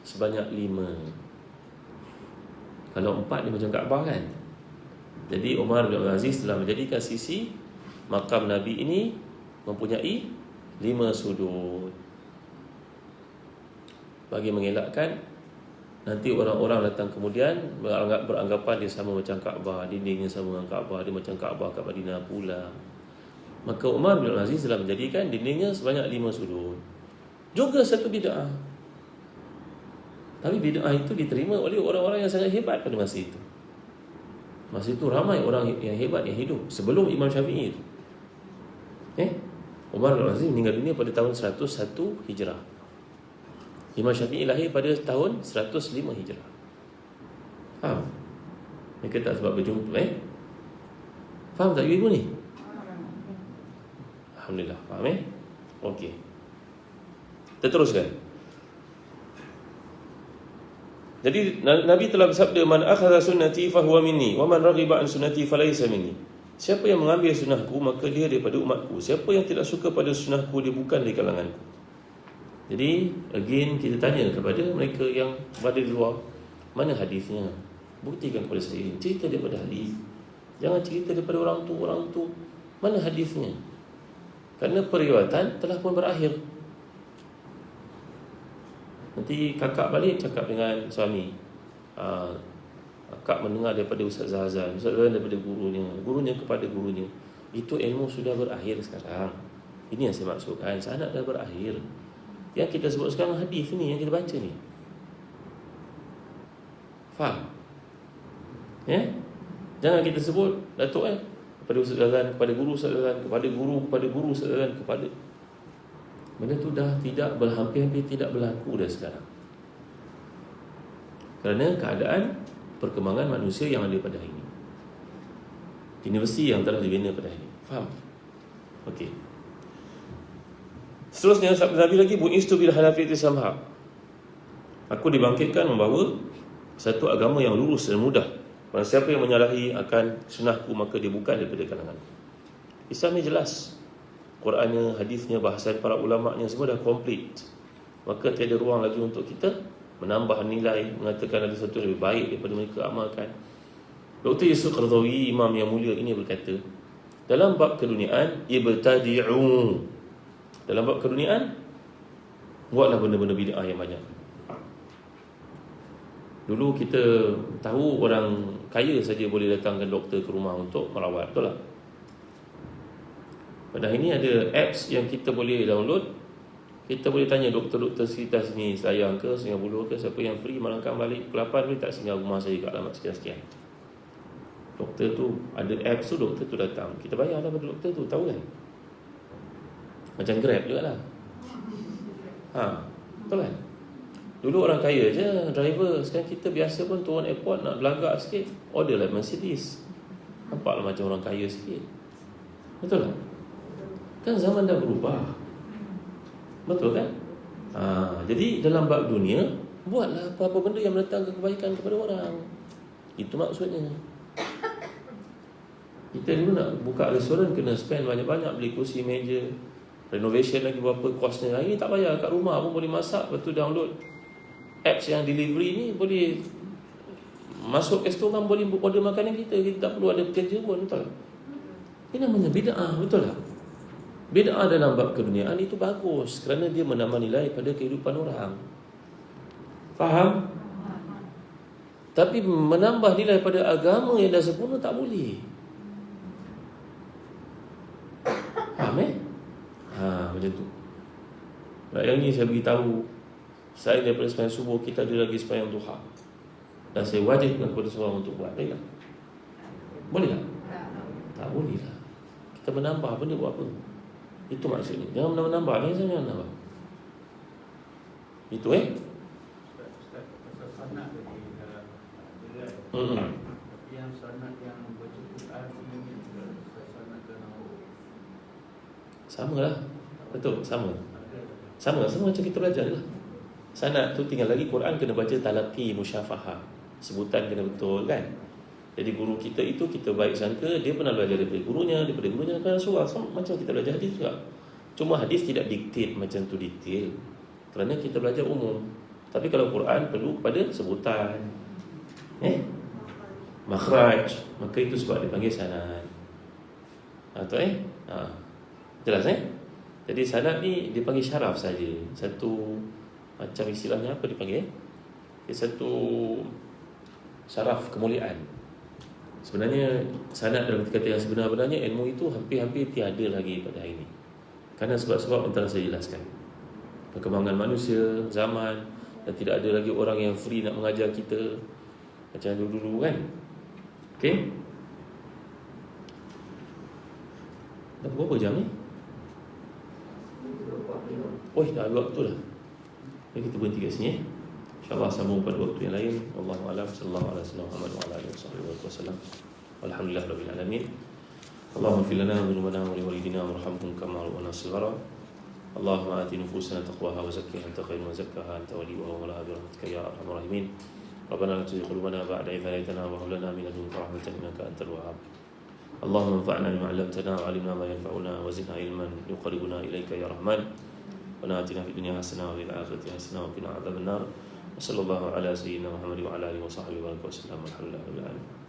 sebanyak 5. Kalau 4 ni macam Kaabah kan. Jadi Umar bin Abdul Aziz telah menjadikan sisi makam Nabi ini mempunyai 5 sudut, bagi mengelakkan nanti orang-orang datang kemudian beranggapan dia sama macam Kaabah, dindingnya sama dengan Kaabah, dia macam Kaabah kat Madinah pula. Maka Umar bin Abdul Aziz telah menjadikan dindingnya sebanyak 5 sudut. Juga satu bid'ah. Tapi bid'ah itu diterima oleh orang-orang yang sangat hebat pada masa itu. Masa itu ramai orang yang hebat yang hidup sebelum Imam Syafi'i itu. Umar bin Abdul Aziz meninggal dunia pada tahun 101 Hijrah. Imam Syafi'i lahir pada tahun 105 Hijrah. Faham? Mereka tak sebab berjumpa. Faham tak ibu ni? Alhamdulillah. Faham Okey. Kita teruskan. Jadi Nabi telah bersabda, "Man akhadha sunnati fahuwa minni, wa man raghiba an sunnati falaysa minni." Siapa yang mengambil sunnahku, maka dia daripada umatku. Siapa yang tidak suka pada sunnahku, dia bukan dari kalanganku. Jadi again kita tanya kepada mereka yang berada di luar, mana hadisnya? Buktikan kepada saya. Cerita daripada hadis. Jangan cerita daripada orang tu. Mana hadisnya? Kerana periwayatan telah pun berakhir. Nanti kakak balik cakap dengan suami, kakak mendengar daripada Ustaz Zahazan, Ustaz Zahazan daripada gurunya kepada gurunya. Itu ilmu sudah berakhir sekarang. Ini yang saya maksudkan, sanad dah berakhir. Yang kita sebut sekarang hadis ni, yang kita baca ni. Faham? Ya? Jangan kita sebut Datuk kepada Ustaz Zahazan, kepada guru Ustaz Zahazan, kepada guru Ustaz Zahazan, kepada. Benda tu dah tidak hampir-hampir tidak berlaku dah sekarang. Kerana keadaan perkembangan manusia yang ada pada hari ini. Universiti yang telah dibina pada hari ini. Faham? Okey. Seterusnya sabda Nabi lagi, bu'istu bil hanafiyati samha. Aku dibangkitkan membawa satu agama yang lurus dan mudah. Barang siapa yang menyalahi akan sunnahku, maka dia bukan daripada kalanganku. Islam ni jelas. Qurannya, hadisnya, bahasan para ulama'nya semua dah komplit. Maka tiada ruang lagi untuk kita menambah nilai, mengatakan ada satu lebih baik daripada mereka amalkan. Dr. Yusuf Qaradawi, imam yang mulia ini berkata, dalam bab keduniaan, ibtadi'u. Dalam bab keduniaan, buatlah benda-benda bid'ah yang banyak. Dulu kita tahu orang kaya saja boleh datangkan doktor ke rumah untuk merawat, betul tak? Pada hari ini ada apps yang kita boleh download. Kita boleh tanya doktor-doktor sekitar sini, Sayang ke, Singapura ke, siapa yang free malangkan balik pukul 8 boleh tak singgah rumah saya kat alamat sekian-sekian. Doktor tu, ada apps tu, doktor tu datang. Kita bayar lah pada doktor tu, tahu kan? Macam Grab juga lah. Betul kan? Dulu orang kaya je, driver. Sekarang kita biasa pun turun airport nak belagak sikit, order lah Mercedes. Nampaklah macam orang kaya sikit. Betul tak? Kan zaman dah berubah. Betul kan? Jadi dalam bab dunia, buatlah apa-apa benda yang mendatangkan kebaikan kepada orang. Itu maksudnya. Kita dulu nak buka restoran kena spend banyak-banyak, beli kursi meja, renovation lagi berapa kosnya. Hari ni tak payah, kat rumah pun boleh masak. Lepas tu download apps yang delivery ni, boleh masuk restoran, boleh order makanan kita. Kita tak perlu ada pekerja pun, betul tak? Ini namanya bid'ah, betul tak? Bid'ah dalam bab keduniaan itu bagus kerana dia menambah nilai pada kehidupan orang. Faham? Tapi menambah nilai pada agama yang dah sempurna tak boleh. Faham macam tu. Yang ni saya beritahu, saya daripada sembahyang subuh kita ada lagi sembahyang duha. Dan saya wajibkan kepada seorang untuk buat. Boleh tak? Boleh tak? Tak boleh lah. Kita menambah benda buat apa? Itu maksudnya. Jangan menambah-nambah. Jangan menambah. Itu Ustaz, pasal sanad tadi dalam kan. Tapi yang sanad yang baca Quran ni sanad dalam sama lah. Betul, sama macam kita belajar lah. Sanad tu tinggal lagi Quran kena baca talaqi musyafahah. Sebutan kena betul kan. Jadi guru kita itu kita baik sangka dia pernah belajar daripada gurunya daripada Rasulullah. So, macam kita belajar hadis juga. Cuma hadis tidak diktit macam tu detail. Kerana kita belajar umum. Tapi kalau Quran perlu kepada sebutan. Makhraj. Maka itu sebab dipanggil sanad. Jelas Jadi sanad ni dipanggil syaraf saja. Satu macam istilahnya apa dipanggil? Satu syaraf kemuliaan. Sebenarnya sanad dalam kata yang sebenar-benarnya ilmu itu hampir-hampir tiada lagi pada hari ini. Kerana sebab-sebab yang telah saya jelaskan. Perkembangan manusia, zaman, dan tidak ada lagi orang yang free nak mengajar kita macam dulu-dulu kan. Okey? Dah berapa jam ni? Dah ada waktu dah. Jadi kita berhenti kat sini InsyaAllah sambung pada waktu yang lain. Wallahu a'lam. Sallallahu alaihi wasallam wa ala alihi wasallam. Walhamdulillah rabbil alamin. Allahumma fil lana dhunubana wa li walidina warhamhum kama rabbana shighara. Allahumma ati nufusana taqwaha wa zakkiha anta khairu man zakkaha anta waliyuha wa mawlaha bi rahmatika ya arhamar rahimin. Rabbana la tuzigh qulubana ba'da idh hadaytana wa hab lana min ladunka rahmatan innaka antal wahhab. اللهم انفعنا بما علمتنا وعلمنا ما ينفعنا وزدنا علما يقربنا إليك يا رحمن وناتنا في الدنيا حسنة وفي الآخرة حسنة وقنا عذاب النار وصلى الله على سيدنا محمد وعلى آله وصحبه وسلم والحمد لله رب العالمين.